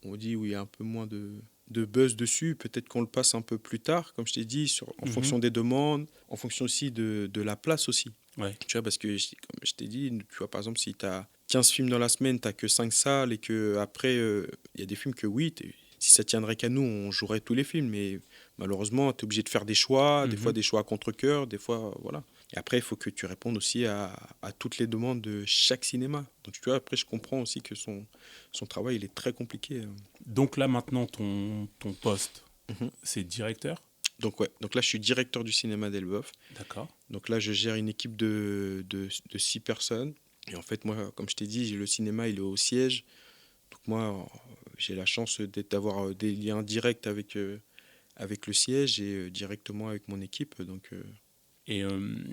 on dit où il y a un peu moins de buzz dessus, peut-être qu'on le passe un peu plus tard, comme je t'ai dit, en Mhm. fonction des demandes, en fonction aussi de la place aussi. Ouais. Tu vois, parce que, comme je t'ai dit, tu vois, par exemple, si tu as 15 films dans la semaine, tu que 5 salles et que après il y a des films que oui, si ça tiendrait qu'à nous, on jouerait tous les films, mais malheureusement, tu es obligé de faire des choix, des fois Mhm. des choix à contre-cœur, des fois, voilà. Et après, il faut que tu répondes aussi à toutes les demandes de chaque cinéma. Donc, tu vois, après, je comprends aussi que son travail, il est très compliqué. Donc là maintenant, ton poste, Mhm. c'est directeur? Donc, ouais. Donc là, je suis directeur du cinéma d'Elbeuf. D'accord. Donc là, je gère une équipe de 6 personnes. Et en fait, moi, comme je t'ai dit, le cinéma, il est au siège. Donc moi, j'ai la chance d'avoir des liens directs avec le siège et directement avec mon équipe. Donc, Et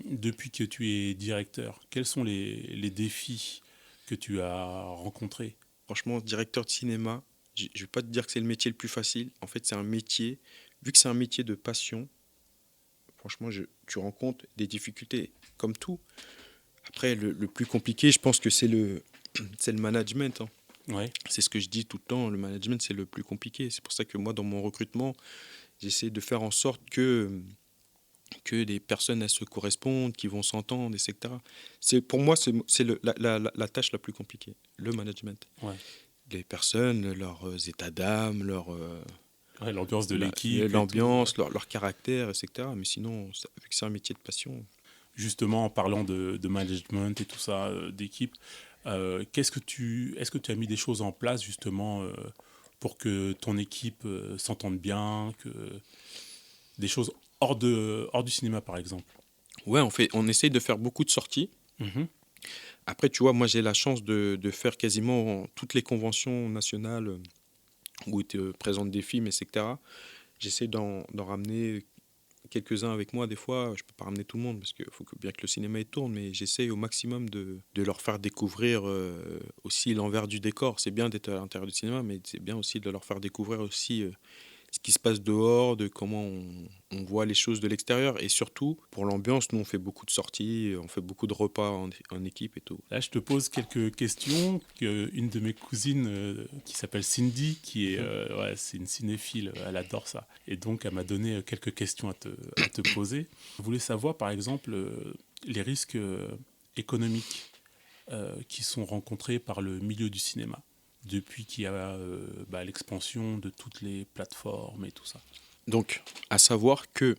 depuis que tu es directeur, quels sont les défis que tu as rencontrés? franchement, directeur de cinéma, je ne vais pas te dire que c'est le métier le plus facile. En fait, c'est un métier, vu que c'est un métier de passion, franchement, tu rencontres des difficultés, comme tout. Après, le plus compliqué, je pense que c'est le management. Hein. Ouais. C'est ce que je dis tout le temps, le management, c'est le plus compliqué. C'est pour ça que moi, dans mon recrutement, j'essaie de faire en sorte que les personnes elles se correspondent, qui vont s'entendre, etc. Pour moi, c'est la tâche la plus compliquée, le management. Ouais. Les personnes, leurs états d'âme, Ouais, l'ambiance de l'équipe et tout. l'ambiance, leur caractère, etc. Mais sinon, vu que c'est un métier de passion. Justement, en parlant de management et tout ça, d'équipe, est-ce que tu as mis des choses en place justement pour que ton équipe s'entende bien, que des choses hors du cinéma par exemple? Ouais, on essaye de faire beaucoup de sorties. Mhm. Après, tu vois, moi j'ai la chance de faire quasiment toutes les conventions nationales où étaient présentes des films, etc. J'essaie d'en ramener quelques-uns avec moi des fois. Je peux pas ramener tout le monde parce qu'il faut bien que le cinéma il tourne, mais j'essaie au maximum de leur faire découvrir aussi l'envers du décor. C'est bien d'être à l'intérieur du cinéma, mais c'est bien aussi de leur faire découvrir aussi ce qui se passe dehors, de comment on voit les choses de l'extérieur. Et surtout, pour l'ambiance, nous on fait beaucoup de sorties, on fait beaucoup de repas en équipe et tout. Là, je te pose quelques questions. Une de mes cousines qui s'appelle Cindy, qui est, Mhm. ouais, c'est une cinéphile, elle adore ça. Et donc, elle m'a donné quelques questions à te poser. Je voulais savoir, par exemple, les risques économiques qui sont rencontrés par le milieu du cinéma depuis qu'il y a l'expansion de toutes les plateformes et tout ça. Donc, à savoir que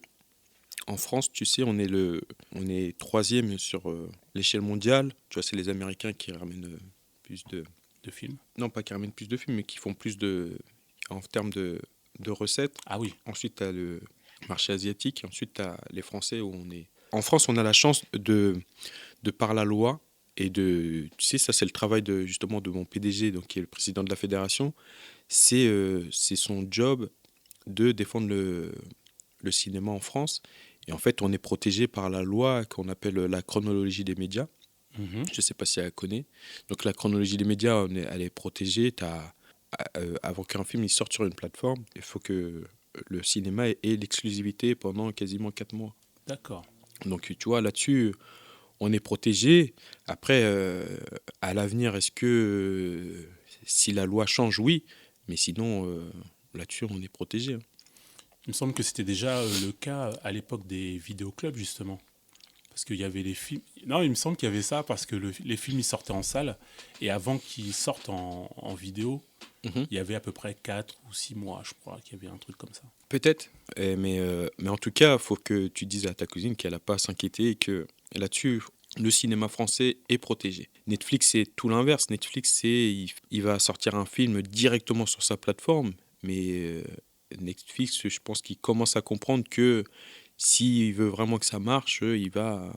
en France, tu sais, on est troisième sur l'échelle mondiale. Tu vois, c'est les Américains qui ramènent plus de... De films. Non, pas qui ramènent plus de films, mais qui font plus en termes de recettes. Ah oui. Ensuite, tu as le marché asiatique. Et ensuite, tu as les Français où on est... En France, on a la chance de par la loi, et tu sais, ça c'est le travail justement de mon PDG, donc, qui est le président de la fédération, c'est son job de défendre le cinéma en France. Et en fait, on est protégé par la loi qu'on appelle la chronologie des médias. Mhm. Je ne sais pas si elle connaît. Donc la chronologie des médias, elle est protégée. Avant qu'un film il sorte sur une plateforme, il faut que le cinéma ait l'exclusivité pendant quasiment 4 mois. D'accord. Donc tu vois, là-dessus, on est protégé. Après, à l'avenir, est-ce que si la loi change, oui. Mais sinon, là-dessus, on est protégé. Hein. Il me semble que c'était déjà le cas à l'époque des vidéoclubs, justement. Parce qu'il y avait les films. Non, il me semble qu'il y avait ça parce que les films ils sortaient en salle et avant qu'ils sortent en vidéo, Mhm. il y avait à peu près 4 ou 6 mois, je crois, qu'il y avait un truc comme ça. Peut-être, mais en tout cas, il faut que tu dises à ta cousine qu'elle n'a pas à s'inquiéter et que là-dessus, le cinéma français est protégé. Netflix, c'est tout l'inverse. Netflix, il va sortir un film directement sur sa plateforme, mais Netflix, je pense qu'il commence à comprendre que s'il veut vraiment que ça marche, il va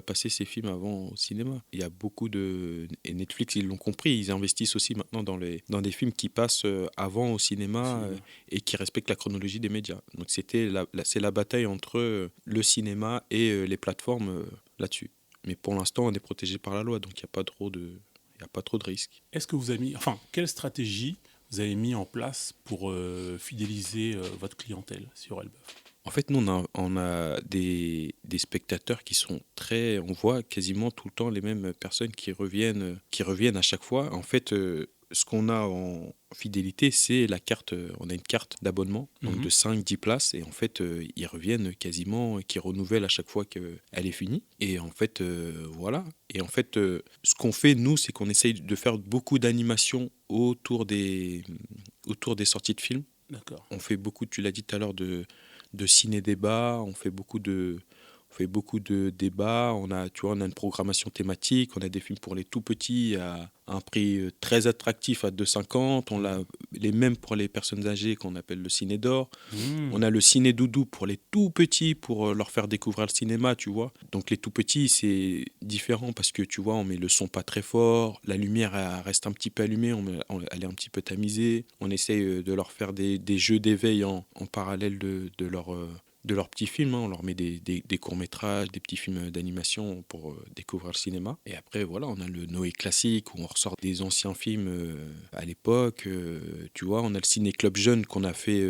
passer ses films avant au cinéma. Il y a beaucoup de... Et Netflix, ils l'ont compris, ils investissent aussi maintenant dans des films qui passent avant au cinéma et qui respectent la chronologie des médias. Donc c'est la bataille entre le cinéma et les plateformes là-dessus. Mais pour l'instant, on est protégé par la loi, donc il n'y a pas trop de... Il y a pas trop de risques. Est-ce que vous avez mis. Enfin, quelle stratégie vous avez mis en place pour fidéliser votre clientèle sur Elbeuf? En fait, nous, on a des spectateurs qui sont très... On voit quasiment tout le temps les mêmes personnes qui reviennent à chaque fois. En fait, ce qu'on a en fidélité, c'est la carte. On a une carte d'abonnement, donc de 5-10 places. Et en fait, ils reviennent quasiment, qui renouvellent à chaque fois qu'elle est finie. Et en fait, voilà. Et en fait, ce qu'on fait, nous, c'est qu'on essaye de faire beaucoup d'animations autour des sorties de films. D'accord. On fait beaucoup, tu l'as dit tout à l'heure, de ciné-débat, on fait beaucoup de débats, on a une programmation thématique, on a des films pour les tout petits à un prix très attractif à 2,50, on a les mêmes pour les personnes âgées qu'on appelle le ciné d'or, on a le ciné doudou pour les tout petits pour leur faire découvrir le cinéma, tu vois. Donc les tout petits, c'est différent parce que tu vois, on met le son pas très fort, la lumière elle reste un petit peu allumée, elle est un petit peu tamisée, on essaye de leur faire des jeux d'éveil en parallèle de leurs petits films, hein. On leur met des courts-métrages, des petits films d'animation pour découvrir le cinéma. Et après, voilà, on a le Noé classique où on ressort des anciens films à l'époque. Tu vois, on a le ciné-club jeune qu'on a fait,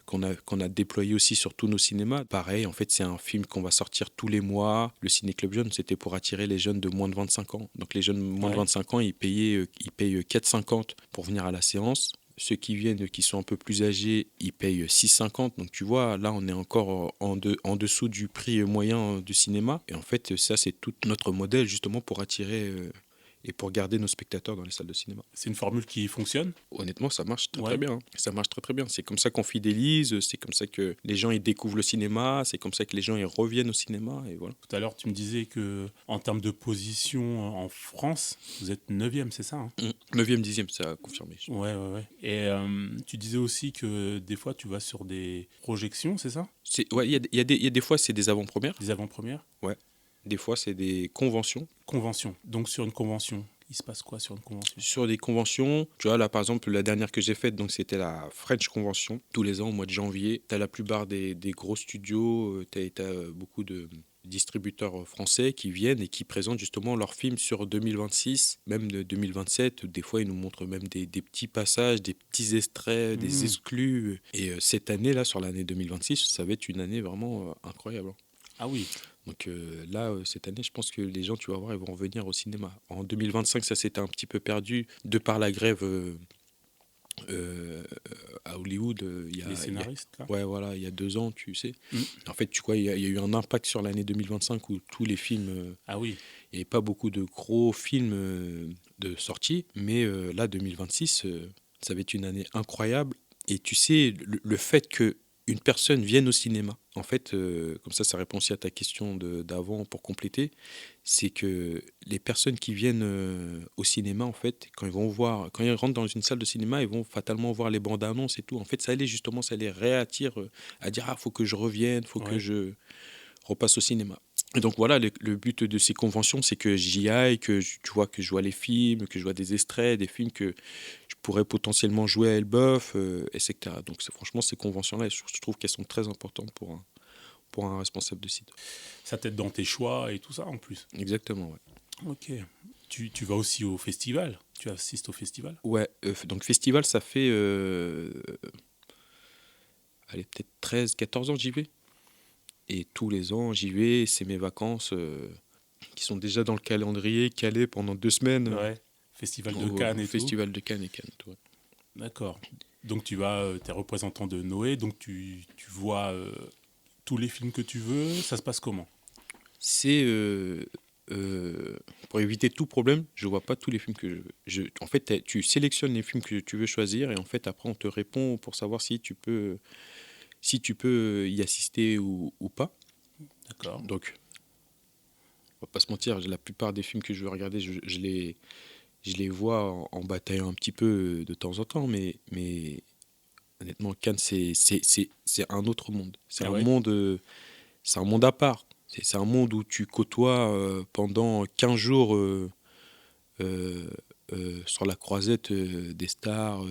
qu'on a déployé aussi sur tous nos cinémas. Pareil, en fait, c'est un film qu'on va sortir tous les mois. Le ciné-club jeune, c'était pour attirer les jeunes de moins de 25 ans. Donc les jeunes de moins de 25 ans, ils payent 4,50 pour venir à la séance. Ceux qui viennent, qui sont un peu plus âgés, ils payent 6,50. Donc tu vois, là, on est encore en dessous du prix moyen du cinéma. Et en fait, ça, c'est tout notre modèle justement pour attirer et pour garder nos spectateurs dans les salles de cinéma. C'est une formule qui fonctionne? Honnêtement, ça marche très bien, hein. Ça marche très bien. C'est comme ça qu'on fidélise, c'est comme ça que les gens ils découvrent le cinéma, c'est comme ça que les gens ils reviennent au cinéma. Et voilà. Tout à l'heure, tu me disais que en termes de position en France, vous êtes 9e, c'est ça, hein? 9e, 10e, ça a confirmé. Ouais. Et tu disais aussi que des fois, tu vas sur des projections, c'est ça? Ouais, il y a des fois, c'est des avant-premières. Des avant-premières? Ouais. Des fois, c'est des conventions. Convention. Donc sur une convention, il se passe quoi sur une convention? Sur des conventions, tu vois, là par exemple, la dernière que j'ai faite, donc c'était la French Convention. Tous les ans, au mois de janvier, tu as la plupart des gros studios, tu as beaucoup de distributeurs français qui viennent et qui présentent justement leurs films sur 2026, même de 2027. Des fois, ils nous montrent même des petits passages, des petits extraits, des exclus. Et cette année, là, sur l'année 2026, ça va être une année vraiment incroyable, hein. Ah oui. Donc là, cette année, je pense que les gens, tu vas voir, ils vont revenir au cinéma. En 2025, ça s'était un petit peu perdu de par la grève à Hollywood. Les scénaristes, là? Ouais, voilà, il y a 2 ans, tu sais. En fait, tu vois, il y a eu un impact sur l'année 2025 où tous les films... Ah oui. Il n'y avait pas beaucoup de gros films de sortie, mais là, 2026, ça va être une année incroyable. Et tu sais, le fait que une personne vienne au cinéma, en fait, comme ça répond aussi à ta question d'avant pour compléter, c'est que les personnes qui viennent au cinéma, en fait, quand ils rentrent dans une salle de cinéma, ils vont fatalement voir les bandes annonces et tout. En fait, ça les réattire à dire, ah, faut que je revienne, faut que je repasse au cinéma. Et donc voilà, le but de ces conventions, c'est que j'y aille, tu vois, que je vois les films, que je vois des extraits, des films que je pourrais potentiellement jouer à Elbeuf, etc. Donc franchement, ces conventions-là, je trouve qu'elles sont très importantes pour un responsable de site. Ça t'aide dans tes choix et tout ça en plus. Exactement, ouais. Ok. Tu vas aussi au festival? Tu assistes au festival? Ouais, donc festival, ça fait allez, peut-être 13-14 ans que j'y vais. Et tous les ans, j'y vais, c'est mes vacances qui sont déjà dans le calendrier, calées pendant 2 semaines. Ouais. Festival de Cannes et tout. Festival de Cannes et Cannes, ouais. D'accord. Donc tu vas, t'es représentant de Noé, donc tu vois tous les films que tu veux. Ça se passe comment? c'est pour éviter tout problème, je vois pas tous les films en fait, tu sélectionnes les films que tu veux choisir et en fait après on te répond pour savoir si tu peux y assister ou pas. D'accord. Donc on va pas se mentir, la plupart des films que je veux regarder, je les vois en bataillant un petit peu de temps en temps, mais honnêtement, Cannes, c'est un autre monde. Ah ouais. C'est un monde à part. C'est un monde où tu côtoies pendant 15 jours euh, sur la croisette des stars.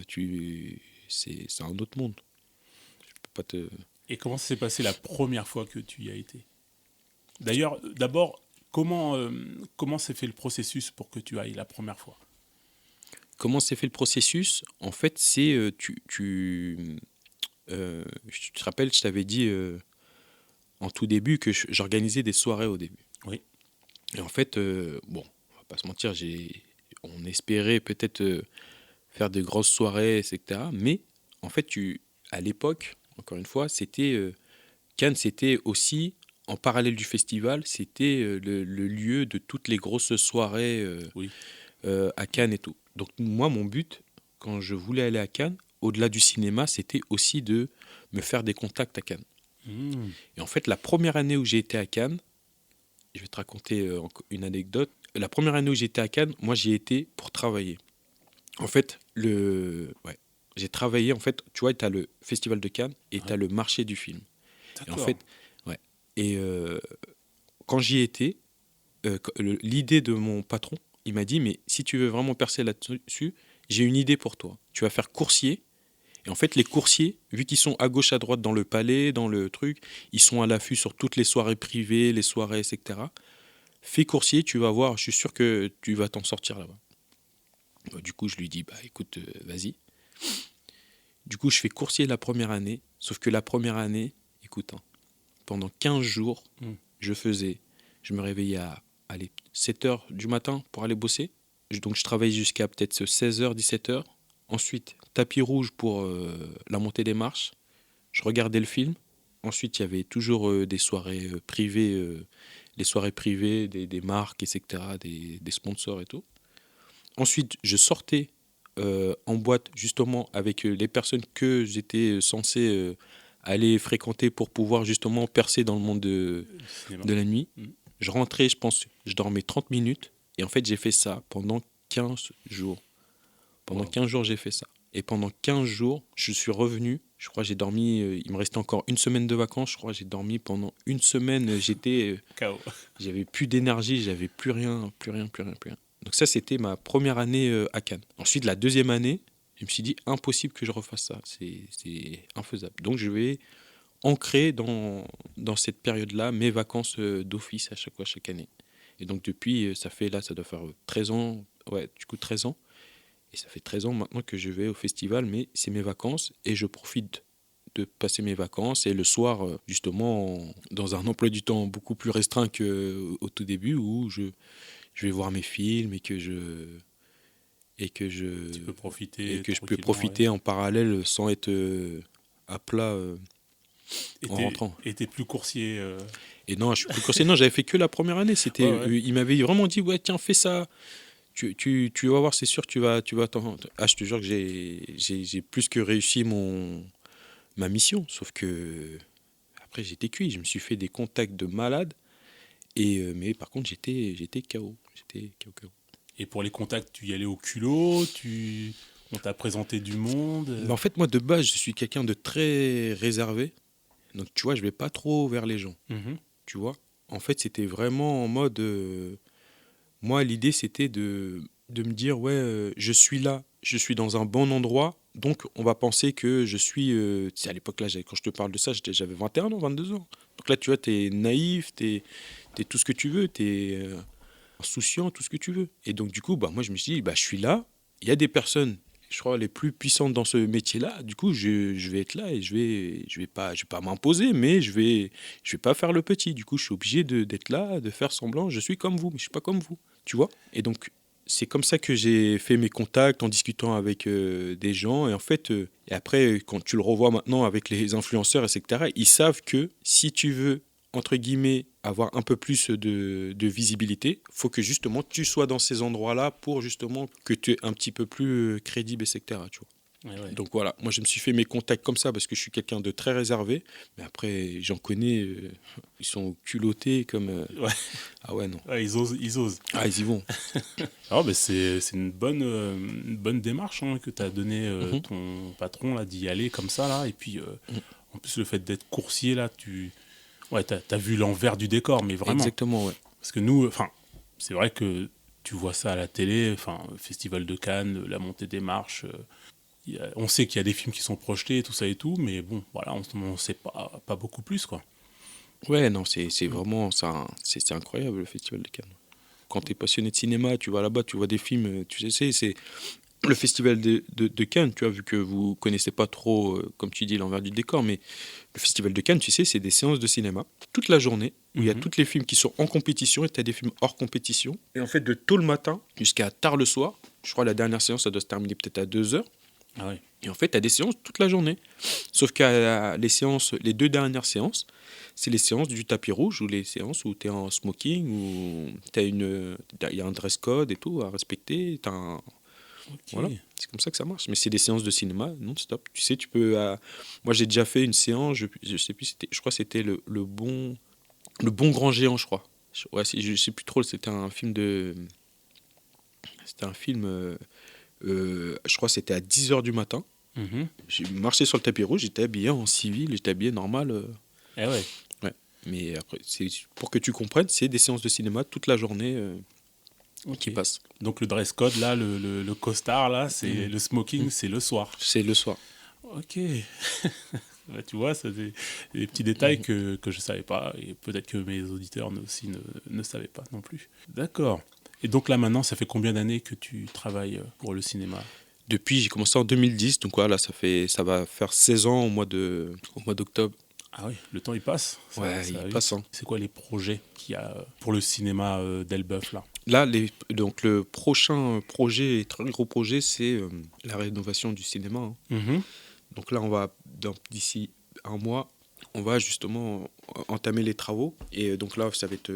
C'est un autre monde. Je peux pas te... Et comment s'est passé la première fois que tu y as été? D'ailleurs, d'abord, comment s'est fait le processus pour que tu ailles la première fois? Comment s'est fait le processus? En fait, c'est je te rappelle, je t'avais dit en tout début que j'organisais des soirées au début. Oui. Et en fait, bon, on va pas se mentir, on espérait peut-être faire de grosses soirées, etc. Mais en fait, à l'époque, encore une fois, Cannes, c'était aussi, en parallèle du festival, c'était le lieu de toutes les grosses soirées Oui. à Cannes et tout. Donc moi, mon but, quand je voulais aller à Cannes, au-delà du cinéma, c'était aussi de me faire des contacts à Cannes. Mmh. Et en fait, la première année où j'ai été à Cannes, je vais te raconter une anecdote. La première année où j'étais à Cannes, moi j'y étais pour travailler. En fait, ouais, j'ai travaillé, en fait, tu vois, tu as le Festival de Cannes et tu as Ouais. le marché du film. Et en D'accord. fait, ouais. Et quand j'y étais, l'idée de mon patron, il m'a dit, mais si tu veux vraiment percer là-dessus, j'ai une idée pour toi. Tu vas faire coursier. Et en fait, les coursiers, vu qu'ils sont à gauche, à droite dans le palais, dans le truc, ils sont à l'affût sur toutes les soirées privées, les soirées, etc. Fais coursier, tu vas voir, je suis sûr que tu vas t'en sortir là-bas. Du coup, je lui dis, bah écoute, vas-y. Du coup, je fais coursier la première année, sauf que la première année, écoute, hein, pendant 15 jours, Mmh. je me réveillais à allez, 7 heures du matin pour aller bosser. Donc, je travaillais jusqu'à peut-être 16 heures, 17 heures. Ensuite, tapis rouge pour la montée des marches. Je regardais le film. Ensuite, il y avait toujours des soirées privées, les soirées privées des marques, etc., des sponsors et tout. Ensuite, je sortais en boîte justement avec les personnes que j'étais censé aller fréquenter pour pouvoir justement percer dans le monde Du cinéma. de la nuit. Mmh. Je rentrais, je pense, je dormais 30 minutes. Et en fait, j'ai fait ça pendant 15 jours. Pendant Wow. 15 jours, j'ai fait ça. Et pendant 15 jours, je suis revenu. Je crois que j'ai dormi. Il me restait encore une semaine de vacances. Je crois que j'ai dormi pendant une semaine. Chaos. J'avais plus d'énergie, j'avais plus rien, plus rien, plus rien, plus rien. Donc ça, c'était ma première année à Cannes. Ensuite, la deuxième année, je me suis dit, impossible que je refasse ça. C'est infaisable. Donc je vais ancrer dans cette période-là mes vacances d'office à chaque fois, chaque année. Et donc depuis, ça doit faire 13 ans. Ouais, du coup 13 ans. Et ça fait 13 ans maintenant que je vais au festival, mais c'est mes vacances et je profite de passer mes vacances et le soir, justement, dans un emploi du temps beaucoup plus restreint qu'au tout début, où je vais voir mes films et que je, Tu peux et profiter que je peux tranquillement, ouais. profiter en parallèle sans être à plat Et en t'es, rentrant. et t'es plus coursier. Et non, je suis plus corsé. Non, j'avais fait que la première année. Ouais, ouais. Il m'avait vraiment dit, ouais, tiens, fais ça. Tu vas voir, c'est sûr, tu vas Ah, je te jure que j'ai plus que réussi ma mission. Sauf que après, j'étais cuit. Je me suis fait des contacts de malade. Mais par contre, j'étais KO. J'étais KO, KO. Et pour les contacts, tu y allais au culot, on t'a présenté du monde. Mais en fait, moi, de base, je suis quelqu'un de très réservé. Donc, tu vois, je vais pas trop vers les gens. Mhm. Tu vois. En fait, c'était vraiment en mode. Moi, l'idée, c'était de me dire, ouais, je suis là, je suis dans un bon endroit. Donc, on va penser que je suis. Tu sais, à l'époque, là, quand je te parle de ça, j'avais 21 ans, 22 ans. Donc là, tu vois, t'es naïf, t'es tout ce que tu veux, t'es insouciant, tout ce que tu veux. Et donc, du coup, bah, moi, je me suis dit, bah, je suis là. Il y a des personnes, je crois, les plus puissantes dans ce métier-là. Du coup, je vais être là et je vais pas m'imposer, mais je vais pas faire le petit. Du coup, je suis obligé d'être là, de faire semblant. Je suis comme vous, mais je suis pas comme vous. Tu vois? Et donc, c'est comme ça que j'ai fait mes contacts en discutant avec des gens. Et en fait, et après, quand tu le revois maintenant avec les influenceurs, etc., ils savent que si tu veux entre guillemets, avoir un peu plus de visibilité, faut que justement tu sois dans ces endroits-là pour justement que tu es un petit peu plus crédible, etc. Tu vois. Ouais, ouais. Donc voilà, moi je me suis fait mes contacts comme ça parce que je suis quelqu'un de très réservé, mais après j'en connais, ils sont culottés comme... Ouais. Ah ouais, non. Ouais, ils osent, ils osent. Ah, ils y vont. Alors, ben c'est une bonne démarche hein, que tu as donné Mhm. ton patron là, d'y aller comme ça. Là, et puis, Mhm. en plus, le fait d'être coursier, là, ouais, t'as vu l'envers du décor, mais vraiment. Exactement, ouais. Parce que nous, enfin, c'est vrai que tu vois ça à la télé, enfin, Festival de Cannes, la montée des marches. On sait qu'il y a des films qui sont projetés, tout ça et tout, mais bon, voilà, on sait pas beaucoup plus, quoi. Ouais, non, c'est Mm. vraiment ça, c'est incroyable le Festival de Cannes. Quand tu es passionné de cinéma, tu vas là-bas, tu vois des films, tu sais, c'est le Festival de Cannes, tu vois, vu que vous connaissez pas trop, comme tu dis, l'envers du décor, mais le Festival de Cannes, tu sais, c'est des séances de cinéma toute la journée où il y a Mhm. tous les films qui sont en compétition et tu as des films hors compétition. Et en fait, de tôt le matin jusqu'à tard le soir, je crois la dernière séance, ça doit se terminer peut-être à 2 heures. Ah ouais. Et en fait, tu as des séances toute la journée. Sauf que les séances, les 2 dernières séances, c'est les séances du tapis rouge ou les séances où tu es en smoking, où il y a un dress code et tout à respecter. Voilà, Ok. c'est comme ça que ça marche. Mais c'est des séances de cinéma non-stop. Tu sais, tu peux. Moi, j'ai déjà fait une séance, je sais plus, je crois que c'était le bon grand géant, je crois. Ouais, je sais plus trop, c'était un film de. C'était un film. Je crois que c'était à 10 heures du matin. Mhm. J'ai marché sur le tapis rouge, j'étais habillé en civil, j'étais habillé normal. Eh ouais. Ouais. Mais après, pour que tu comprennes, c'est des séances de cinéma toute la journée Ok. qui passent. Donc le dress code, là, le costard, là, c'est Mhm. le smoking, c'est le soir. C'est le soir. Ok. Ouais, tu vois, c'est des petits détails Mhm. que je savais pas et peut-être que mes auditeurs aussi ne savaient pas non plus. D'accord. Et donc là maintenant, ça fait combien d'années que tu travailles pour le cinéma? Depuis, j'ai commencé en 2010, donc voilà, ça va faire 16 ans au mois d'octobre. Ah oui, le temps il passe, Ouais, ça il va passe, vite. hein. C'est quoi les projets qu'il y a pour le cinéma d'Elbeuf là? Là, donc le prochain projet, très gros projet, c'est la rénovation du cinéma, hein. Mhm. Donc là, d'ici un mois, on va justement entamer les travaux. Et donc là, ça va être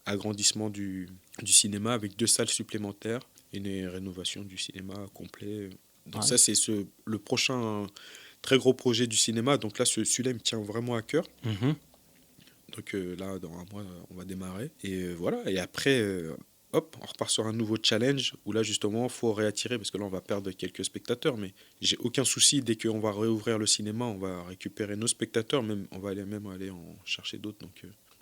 agrandissement du cinéma avec 2 salles supplémentaires et une rénovation du cinéma complet. Donc Ouais. ça, c'est le prochain très gros projet du cinéma. Donc là, celui-là, il me tient vraiment à cœur. Mhm. Donc là, dans un mois, on va démarrer. Et voilà. Et après, hop, on repart sur un nouveau challenge où là, justement, il faut réattirer parce que là, on va perdre quelques spectateurs. Mais j'ai aucun souci. Dès qu'on va réouvrir le cinéma, on va récupérer nos spectateurs. Même, on va aller en chercher d'autres.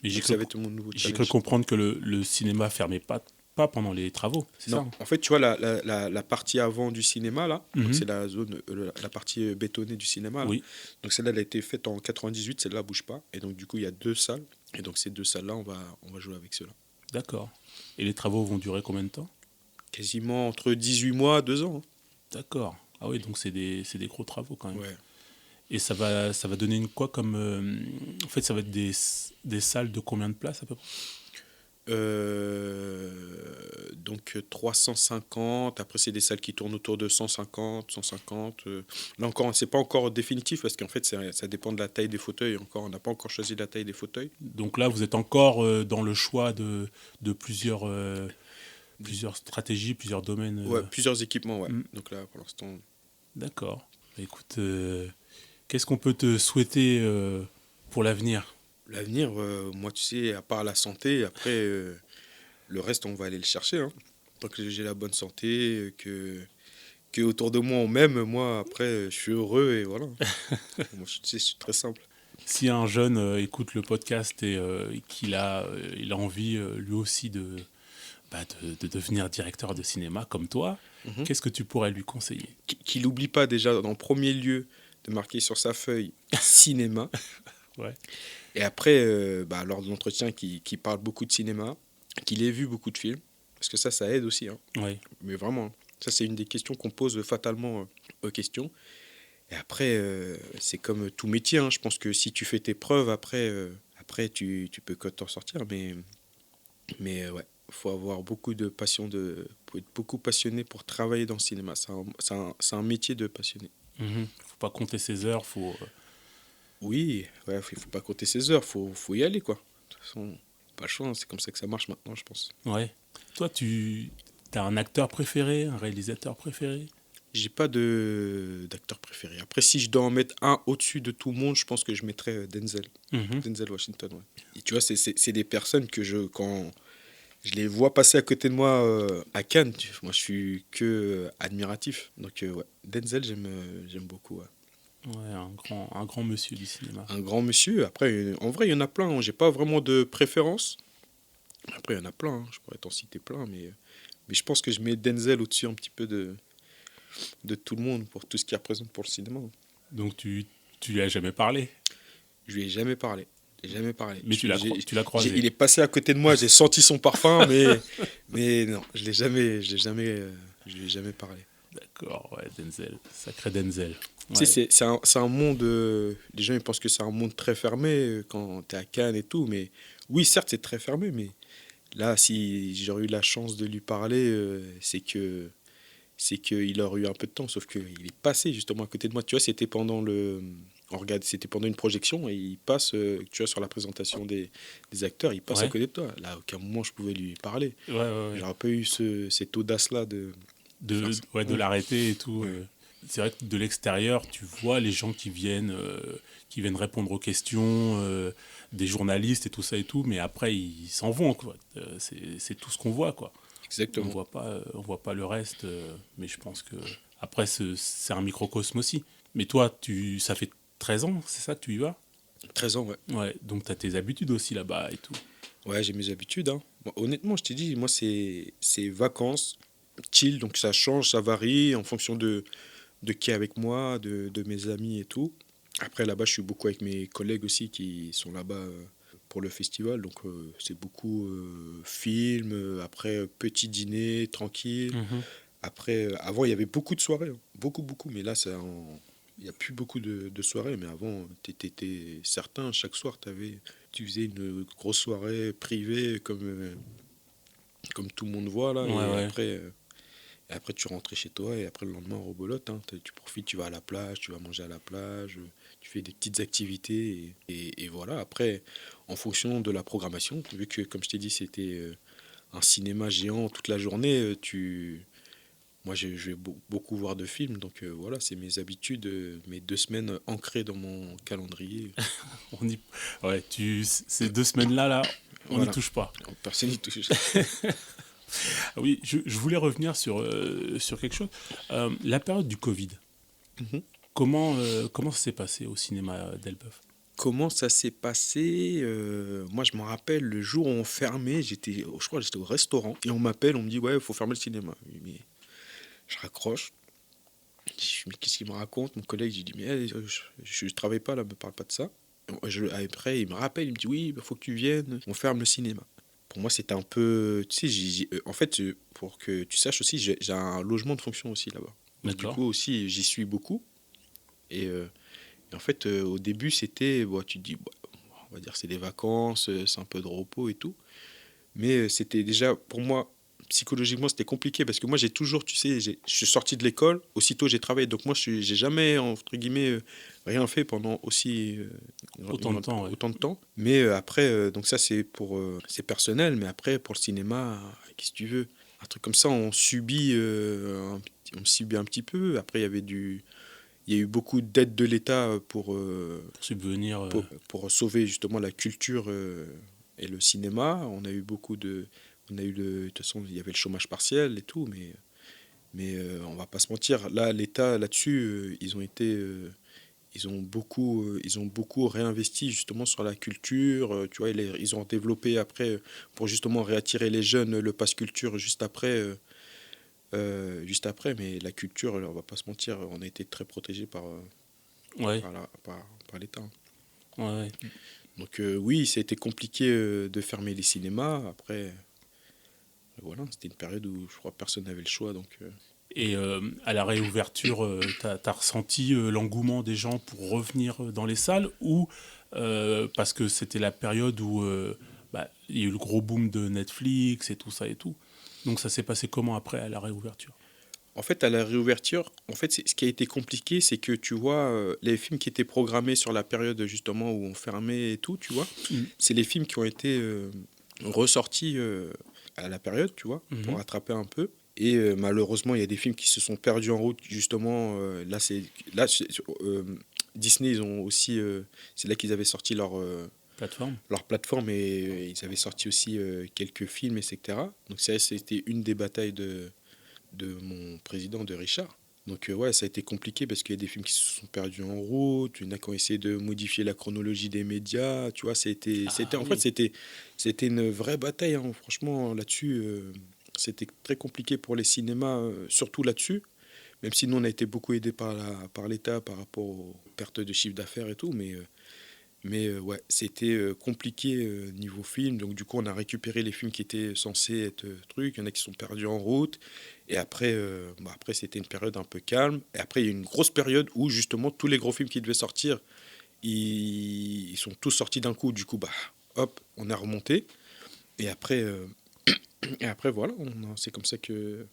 Mais Donc ça va être mon nouveau j'ai cru challenge. comprendre que le cinéma fermait pas pendant les travaux, c'est ça? Non, Hein. en fait, tu vois, la partie avant du cinéma, là, donc Mhm. c'est la zone, la partie bétonnée du cinéma, là. Oui, Donc celle-là, elle a été faite en 98, celle-là bouge pas. Et donc, du coup, il y a 2 salles. Et donc, ces 2 salles-là, on va jouer avec ceux-là. d'accord. Et les travaux vont durer combien de temps? Quasiment entre 18 mois, 2 ans, D'accord. Ah oui, donc c'est des gros travaux quand hein. même. Ouais. Et ça va donner une quoi comme... en fait, ça va être des salles de combien de places à peu près? Donc 350, après c'est des salles qui tournent autour de 150, 150. Là encore, c'est pas encore définitif parce qu'en fait ça dépend de la taille des fauteuils. Encore, on n'a pas encore choisi la taille des fauteuils. Donc là, vous êtes encore dans le choix de plusieurs stratégies, plusieurs domaines. Ouais, plusieurs équipements, ouais. Hmm. Donc là, pour l'instant, D'accord. Écoute, qu'est-ce qu'on peut te souhaiter pour l'avenir? l'avenir, moi tu sais, à part la santé, après le reste on va aller le chercher, hein. Tant que j'ai la bonne santé, que autour de moi on m'aime, moi après je suis heureux et voilà. Moi tu sais, c'est très simple. Si un jeune écoute le podcast et il a envie lui aussi de devenir directeur de cinéma comme toi, Mhm. qu'est-ce que tu pourrais lui conseiller? Qu'il n'oublie pas déjà dans le premier lieu de marquer sur sa feuille cinéma. Ouais. Et après, lors de l'entretien, qui parle beaucoup de cinéma, qu'il ait vu beaucoup de films. Parce que ça aide aussi, hein. Ouais. Mais vraiment, hein. Ça, c'est une des questions qu'on pose fatalement aux questions. Et après, c'est comme tout métier, hein. Je pense que si tu fais tes preuves, après tu peux que t'en sortir. Mais ouais, il faut avoir beaucoup de passion, faut être beaucoup passionné pour travailler dans le cinéma. C'est un métier de passionné. Mhm. Faut pas compter ses heures, faut. Oui, ouais, faut pas compter ses heures, faut y aller, quoi. toute façon, pas le choix, hein, c'est comme ça que ça marche maintenant, je pense. Ouais. Toi, tu as un acteur préféré, un réalisateur préféré? J'ai pas d'acteur préféré. Après, si je dois en mettre un au-dessus de tout le monde, je pense que je mettrais Denzel. Mhm. Denzel Washington, ouais. Et tu vois, c'est des personnes que quand je les vois passer à côté de moi à Cannes, moi je suis que admiratif. Donc ouais, Denzel, j'aime beaucoup. Ouais. Ouais, un grand monsieur du cinéma. Un grand monsieur. Après, en vrai, il y en a plein, hein. J'ai pas vraiment de préférence. Après, il y en a plein, hein. Je pourrais t'en citer plein, mais je pense que je mets Denzel au-dessus un petit peu de tout le monde pour tout ce qu'il représente pour le cinéma. Donc tu lui as jamais parlé, Je lui ai jamais parlé. J'ai jamais parlé. mais tu l'as croisé. Il est passé à côté de moi, j'ai senti son parfum, mais non, je lui ai jamais parlé. D'accord, ouais, Denzel, sacré Denzel. Tu sais, Ouais. c'est un monde. Les gens ils pensent que c'est un monde très fermé quand tu es à Cannes et tout, mais oui, certes, c'est très fermé, mais là, si j'aurais eu la chance de lui parler, c'est qu'il aurait eu un peu de temps, sauf qu'il est passé justement à côté de moi. Tu vois, c'était pendant c'était pendant une projection et il passe, tu vois, sur la présentation des acteurs, il passe à Ouais. côté de toi. Là, à aucun moment je pouvais lui parler. Ouais, ouais, ouais. J'aurais pas eu cette audace-là de faire ça. Ouais, de Ouais. l'arrêter et tout. Ouais. C'est vrai que de l'extérieur, tu vois les gens qui viennent répondre aux questions des journalistes et tout ça et tout, mais après ils s'en vont, quoi. C'est tout ce qu'on voit, quoi. Exactement. On voit pas le reste, mais je pense que après c'est un microcosme aussi. Mais toi, ça fait 13 ans, c'est ça que tu y vas? 13 ans, ouais. Ouais, donc tu as tes habitudes aussi là-bas et tout. Ouais, j'ai mes habitudes, hein. Moi, honnêtement, je t'ai dit, moi, c'est vacances, chill, donc ça change, ça varie en fonction de qui est avec moi, de mes amis et tout. Après, là-bas, je suis beaucoup avec mes collègues aussi qui sont là-bas pour le festival, donc c'est beaucoup film, après petit dîner, tranquille. Mhm. Après, avant, il y avait beaucoup de soirées, hein. Beaucoup, beaucoup, mais là, il n'y a plus beaucoup de soirées, mais avant, t'étais certain, chaque soir, tu faisais une grosse soirée privée comme tout le monde voit, là, Ouais, ouais. et après tu rentrais chez toi, et après le lendemain, en rebolote, hein, tu profites, tu vas à la plage, tu vas manger à la plage, tu fais des petites activités, et voilà. Après, en fonction de la programmation, vu que, comme je t'ai dit, c'était un cinéma géant toute la journée, moi, je vais beaucoup voir de films, donc voilà, c'est mes habitudes, mes 2 semaines ancrées dans mon calendrier. On y... ouais, ces 2 semaines-là, on n'y Voilà, touche pas. personne n'y touche. Ah oui, je voulais revenir sur quelque chose. La période du Covid, Mhm. comment ça s'est passé au cinéma d'Elbeuf? Comment ça s'est passé? Moi, je me rappelle le jour où on fermait, je crois que j'étais au restaurant, et on m'appelle, on me dit, ouais, il faut fermer le cinéma. Mais je raccroche. Je dis, mais qu'est-ce qu'il me raconte? Mon collègue, j'ai dit, mais je travaille pas là, me parle pas de ça. Après, il me rappelle, il me dit, oui, il faut que tu viennes, on ferme le cinéma. Pour moi, c'était un peu. Tu sais, en fait, pour que tu saches aussi, j'ai un logement de fonction aussi là-bas. Donc, du D'accord. coup, aussi, j'y suis beaucoup. Et en fait, au début, c'était. Bon, tu te dis, bon, on va dire, c'est des vacances, c'est un peu de repos et tout. Mais c'était déjà, pour moi, psychologiquement, c'était compliqué parce que moi, j'ai toujours, tu sais, je suis sorti de l'école, aussitôt j'ai travaillé. Donc moi, j'ai jamais, entre guillemets, rien fait pendant Autant de temps, ouais. autant de temps. Mais après, donc ça, c'est personnel. Mais après, pour le cinéma, qu'est-ce que tu veux? Un truc comme ça, on subit un petit peu. Après, il y a eu beaucoup d'aides de l'État Pour subvenir. pour sauver justement la culture et le cinéma. De toute façon, il y avait le chômage partiel et tout, mais on va pas se mentir. Là, l'État là-dessus, ils ont beaucoup réinvesti justement sur la culture. Tu vois, ils ont développé après pour justement réattirer les jeunes le pass culture juste après. Mais la culture, on va pas se mentir, on a été très protégé Ouais, par l'État. ouais, ouais. Donc oui, ça a été compliqué de fermer les cinémas. Après, voilà, c'était une période où je crois que personne n'avait le choix. Donc, Et à la réouverture, t'as ressenti l'engouement des gens pour revenir dans les salles ou parce que c'était la période où il y a eu le gros boom de Netflix et tout ça et tout. Donc ça s'est passé comment après à la réouverture? En fait, à la réouverture, en fait, ce qui a été compliqué, c'est que tu vois, les films qui étaient programmés sur la période justement où on fermait et tout, tu vois, Mm. c'est les films qui ont été ressortis à la période, tu vois, pour Mhm. rattraper un peu. Et malheureusement, il y a des films qui se sont perdus en route, justement. Là, Disney, ils ont aussi, c'est là qu'ils avaient sorti Plateforme. leur plateforme et ils avaient sorti aussi quelques films, etc. Donc ça, c'était une des batailles de mon président, de Richard. Donc ouais, ça a été compliqué parce qu'il y a des films qui se sont perdus en route, il y en a qui ont essayé de modifier la chronologie des médias, tu vois, Ah en fait, oui. c'était une vraie bataille, hein, franchement, là-dessus, c'était très compliqué pour les cinémas, surtout là-dessus, même si nous, on a été beaucoup aidés par l'État par rapport aux pertes de chiffre d'affaires et tout, mais ouais, c'était compliqué niveau film. Donc du coup, on a récupéré les films qui étaient censés être trucs. Il y en a qui sont perdus en route. Et après, après c'était une période un peu calme. Et après, il y a eu une grosse période où justement tous les gros films qui devaient sortir, ils sont tous sortis d'un coup. Du coup, bah, hop, on a remonté. Et après, et après voilà, c'est comme ça que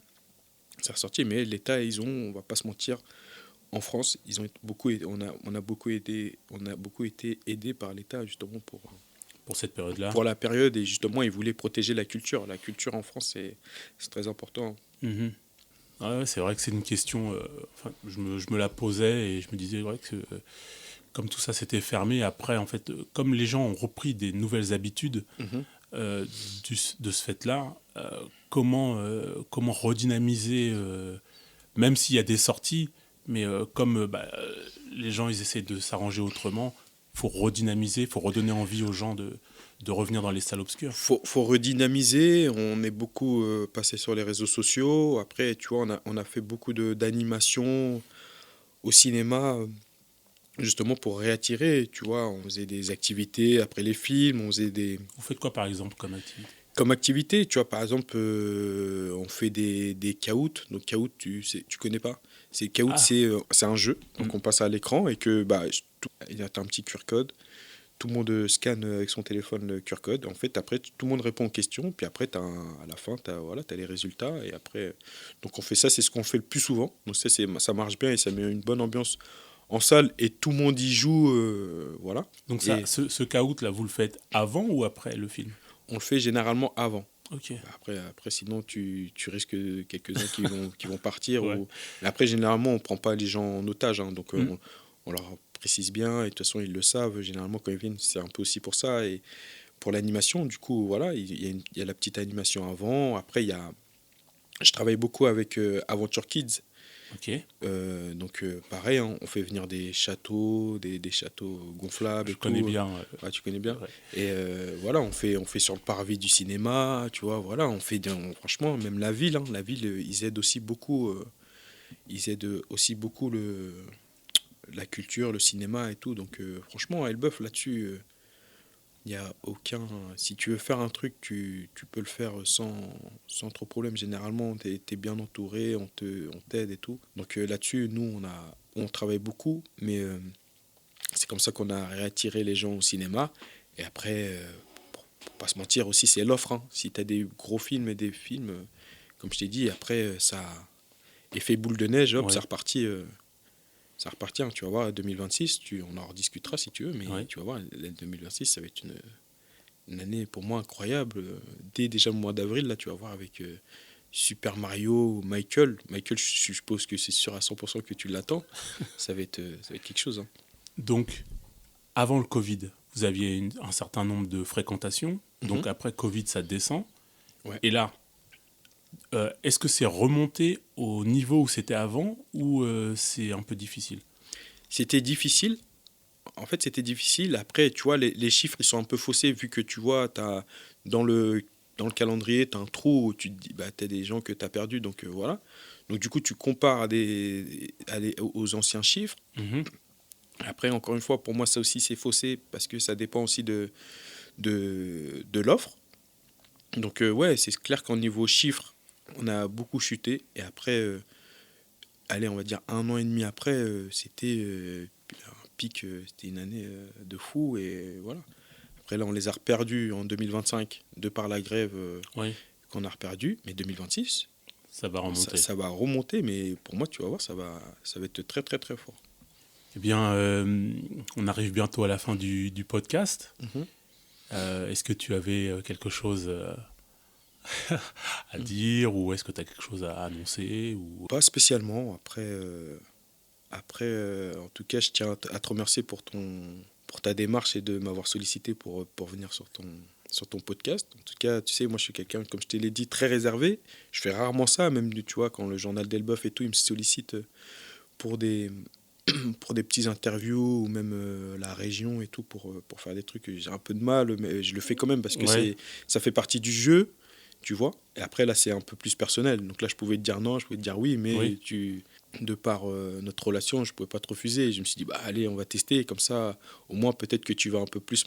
ça a ressorti. Mais l'État, on va pas se mentir, en France, ils ont beaucoup, on a beaucoup été aidé par l'État justement Pour cette période-là. pour la période et justement ils voulaient protéger la culture. La culture en France, c'est très important. Mhm. Ouais, ouais, c'est vrai que c'est une question. Enfin, je me la posais et je me disais ouais, que comme tout ça s'était fermé, après, en fait, comme les gens ont repris des nouvelles habitudes Mhm. euh, de ce fait-là, comment redynamiser, même s'il y a des sorties, mais comme les gens ils essaient de s'arranger autrement, faut redynamiser, faut redonner envie aux gens de revenir dans les salles obscures. Faut redynamiser. On est beaucoup passé sur les réseaux sociaux. Après, tu vois, on a fait beaucoup d'animation au cinéma justement pour réattirer. Tu vois, on faisait des activités après les films. On faisait des Vous faites quoi par exemple comme activité? Comme activité, tu vois, par exemple, on fait des caouts. Donc, caout, tu connais pas. Caout, Ah, c'est un jeu. mm, Donc, on passe à l'écran et que, bah, il y a un petit QR code. Tout le monde scanne avec son téléphone le QR code. En fait, après, tout le monde répond aux questions. Puis après, à la fin, voilà, t'as les résultats. Et après, donc, on fait ça. C'est ce qu'on fait le plus souvent. Donc, ça marche bien et ça met une bonne ambiance en salle. Et tout le monde y joue. Voilà. donc ça, Et ce caout là, vous le faites avant ou après le film? on le fait généralement avant. Ok, Après sinon, tu risques quelques-uns qui vont partir. ouais. Mais après, généralement, on prend pas les gens en otage. Hein, donc, Mm. on leur précise bien. Et de toute façon, ils le savent. Généralement, quand ils viennent, c'est un peu aussi pour ça. Et pour l'animation, du coup, voilà, il y a la petite animation avant. Après, je travaille beaucoup avec Aventure Kids. Ok, Donc, pareil, hein, on fait venir des châteaux, des châteaux gonflables et je connais tout. bien. Ouais, tu connais bien. Ouais. Et voilà, on fait sur le parvis du cinéma, tu vois, voilà, franchement, même la ville, ils aident aussi beaucoup, la culture, le cinéma et tout. Donc, franchement, à Elbeuf, là-dessus, il n'y a aucun. Si tu veux faire un truc, tu peux le faire sans trop problème. Généralement, tu es bien entouré, on t'aide et tout. Donc, là-dessus, nous, on travaille beaucoup, mais c'est comme ça qu'on a réattiré les gens au cinéma. Et après, pour pas se mentir aussi, c'est l'offre. Hein. Si tu as des gros films et des films, comme je t'ai dit, après, ça effet boule de neige, hop, Ouais, ça repartit. Hein. Tu vas voir, 2026, on en rediscutera si tu veux, mais ouais. tu vas voir, 2026, ça va être une année pour moi incroyable. Dès déjà le mois d'avril, là, tu vas voir avec Super Mario, Michael. Michael, je suppose que c'est sûr à 100% que tu l'attends. Ça va être quelque chose. Hein. Donc, avant le Covid, vous aviez un certain nombre de fréquentations. Mhm. Donc après Covid, ça descend. Ouais. Et là, est-ce que c'est remonté au niveau où c'était avant ou c'est un peu difficile? C'était difficile. En fait, c'était difficile. Après, tu vois, les chiffres, ils sont un peu faussés vu que tu vois, dans le, dans le calendrier, tu as un trou où tu te dis, bah, tu as des gens que tu as perdus. Donc voilà. Donc du coup, tu compares aux anciens chiffres. Mhm. Après, encore une fois, pour moi, ça aussi, c'est faussé parce que ça dépend aussi de l'offre. Donc ouais, c'est clair qu'en niveau chiffres, on a beaucoup chuté. Et après, allez, on va dire 1 an et demi après, c'était un pic, c'était une année de fou. Et voilà. Après, là, on les a reperdus en 2025 de par la grève Oui. qu'on a reperdue. Mais 2026, Ça va remonter. Ça va remonter, mais pour moi, tu vas voir, ça va être très, très, très fort. Eh bien, on arrive bientôt à la fin du podcast. Mhm. Est-ce que tu avais quelque chose à dire ou est-ce que tu as quelque chose à annoncer ou... Pas spécialement. Après, en tout cas, je tiens à te remercier pour ta démarche et de m'avoir sollicité pour venir sur ton podcast. En tout cas, tu sais, moi, je suis quelqu'un, comme je te l'ai dit, très réservé. Je fais rarement ça, même, tu vois, quand le journal d'Elbeuf et tout, il me sollicite pour des petits interviews ou même la région et tout pour faire des trucs. J'ai un peu de mal, mais je le fais quand même parce que Ouais. ça fait partie du jeu, tu vois. Et après, là, c'est un peu plus personnel. Donc là, je pouvais te dire non, je pouvais te dire oui, mais Oui. de par notre relation, je ne pouvais pas te refuser. Et je me suis dit, bah allez, on va tester. Comme ça, au moins, peut-être que tu vas un peu plus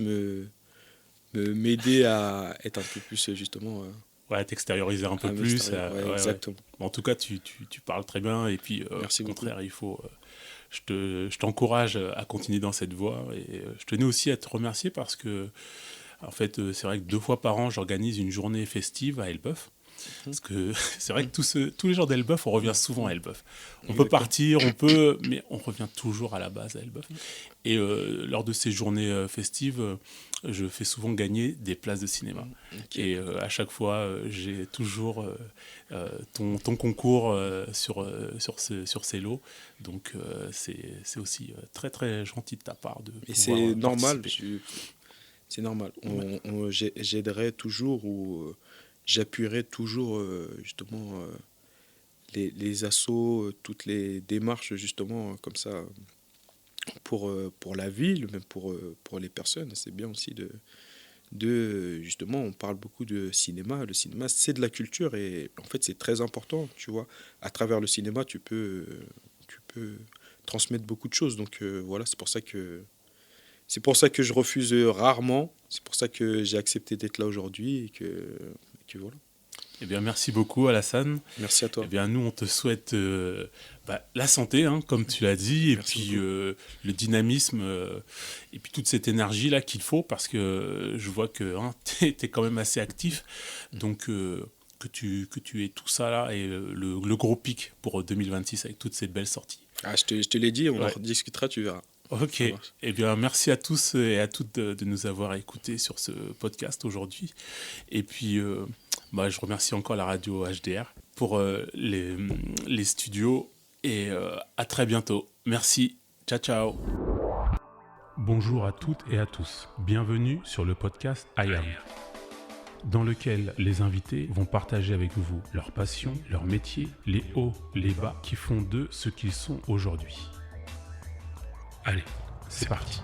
m'aider à être un peu plus, justement, Ouais, t'extérioriser un peu à plus. m'extérieur. Ouais, Ouais, ouais. exactement. En tout cas, tu parles très bien et puis Merci au beaucoup. contraire, il faut... je t'encourage à continuer dans cette voie et je tenais aussi à te remercier parce que en fait, c'est vrai que 2 fois par an, j'organise une journée festive à Elbeuf. Parce que c'est vrai que tous les jours d'Elbeuf, on revient souvent à Elbeuf. On peut Exactement. partir, mais on revient toujours à la base à Elbeuf. Et lors de ces journées festives, je fais souvent gagner des places de cinéma. Ok. Et à chaque fois, j'ai toujours ton concours sur ces lots. Donc c'est aussi très très gentil de ta part de Et pouvoir c'est normal. participer. C'est normal. Ouais. J'aiderai toujours ou j'appuierai toujours justement les assos, toutes les démarches justement comme ça pour la ville, même pour les personnes. C'est bien aussi justement, on parle beaucoup de cinéma. Le cinéma, c'est de la culture et en fait, c'est très important, tu vois. À travers le cinéma, tu peux transmettre beaucoup de choses. Donc voilà, c'est pour ça que je refuse rarement. C'est pour ça que j'ai accepté d'être là aujourd'hui et que voilà. Eh bien, merci beaucoup, Alassane. Merci à Eh toi. bien, nous, on te souhaite la santé, hein, comme tu l'as dit, et Merci puis beaucoup. le dynamisme, et puis toute cette énergie-là qu'il faut, parce que je vois que tu es quand même assez actif. Donc, que tu aies tout ça là, et le gros pic pour 2026 avec toutes ces belles sorties. Ah, je te l'ai dit, on en Ouais. rediscutera, tu verras. Ok, Ça marche. eh bien merci à tous et à toutes de nous avoir écoutés sur ce podcast aujourd'hui. Et puis je remercie encore la radio HDR pour les studios et à très bientôt. Merci, ciao ciao. Bonjour à toutes et à tous, bienvenue sur le podcast I Am, dans lequel les invités vont partager avec vous leur passion, leur métier, les hauts, les bas qui font d'eux ce qu'ils sont aujourd'hui. Allez, c'est parti.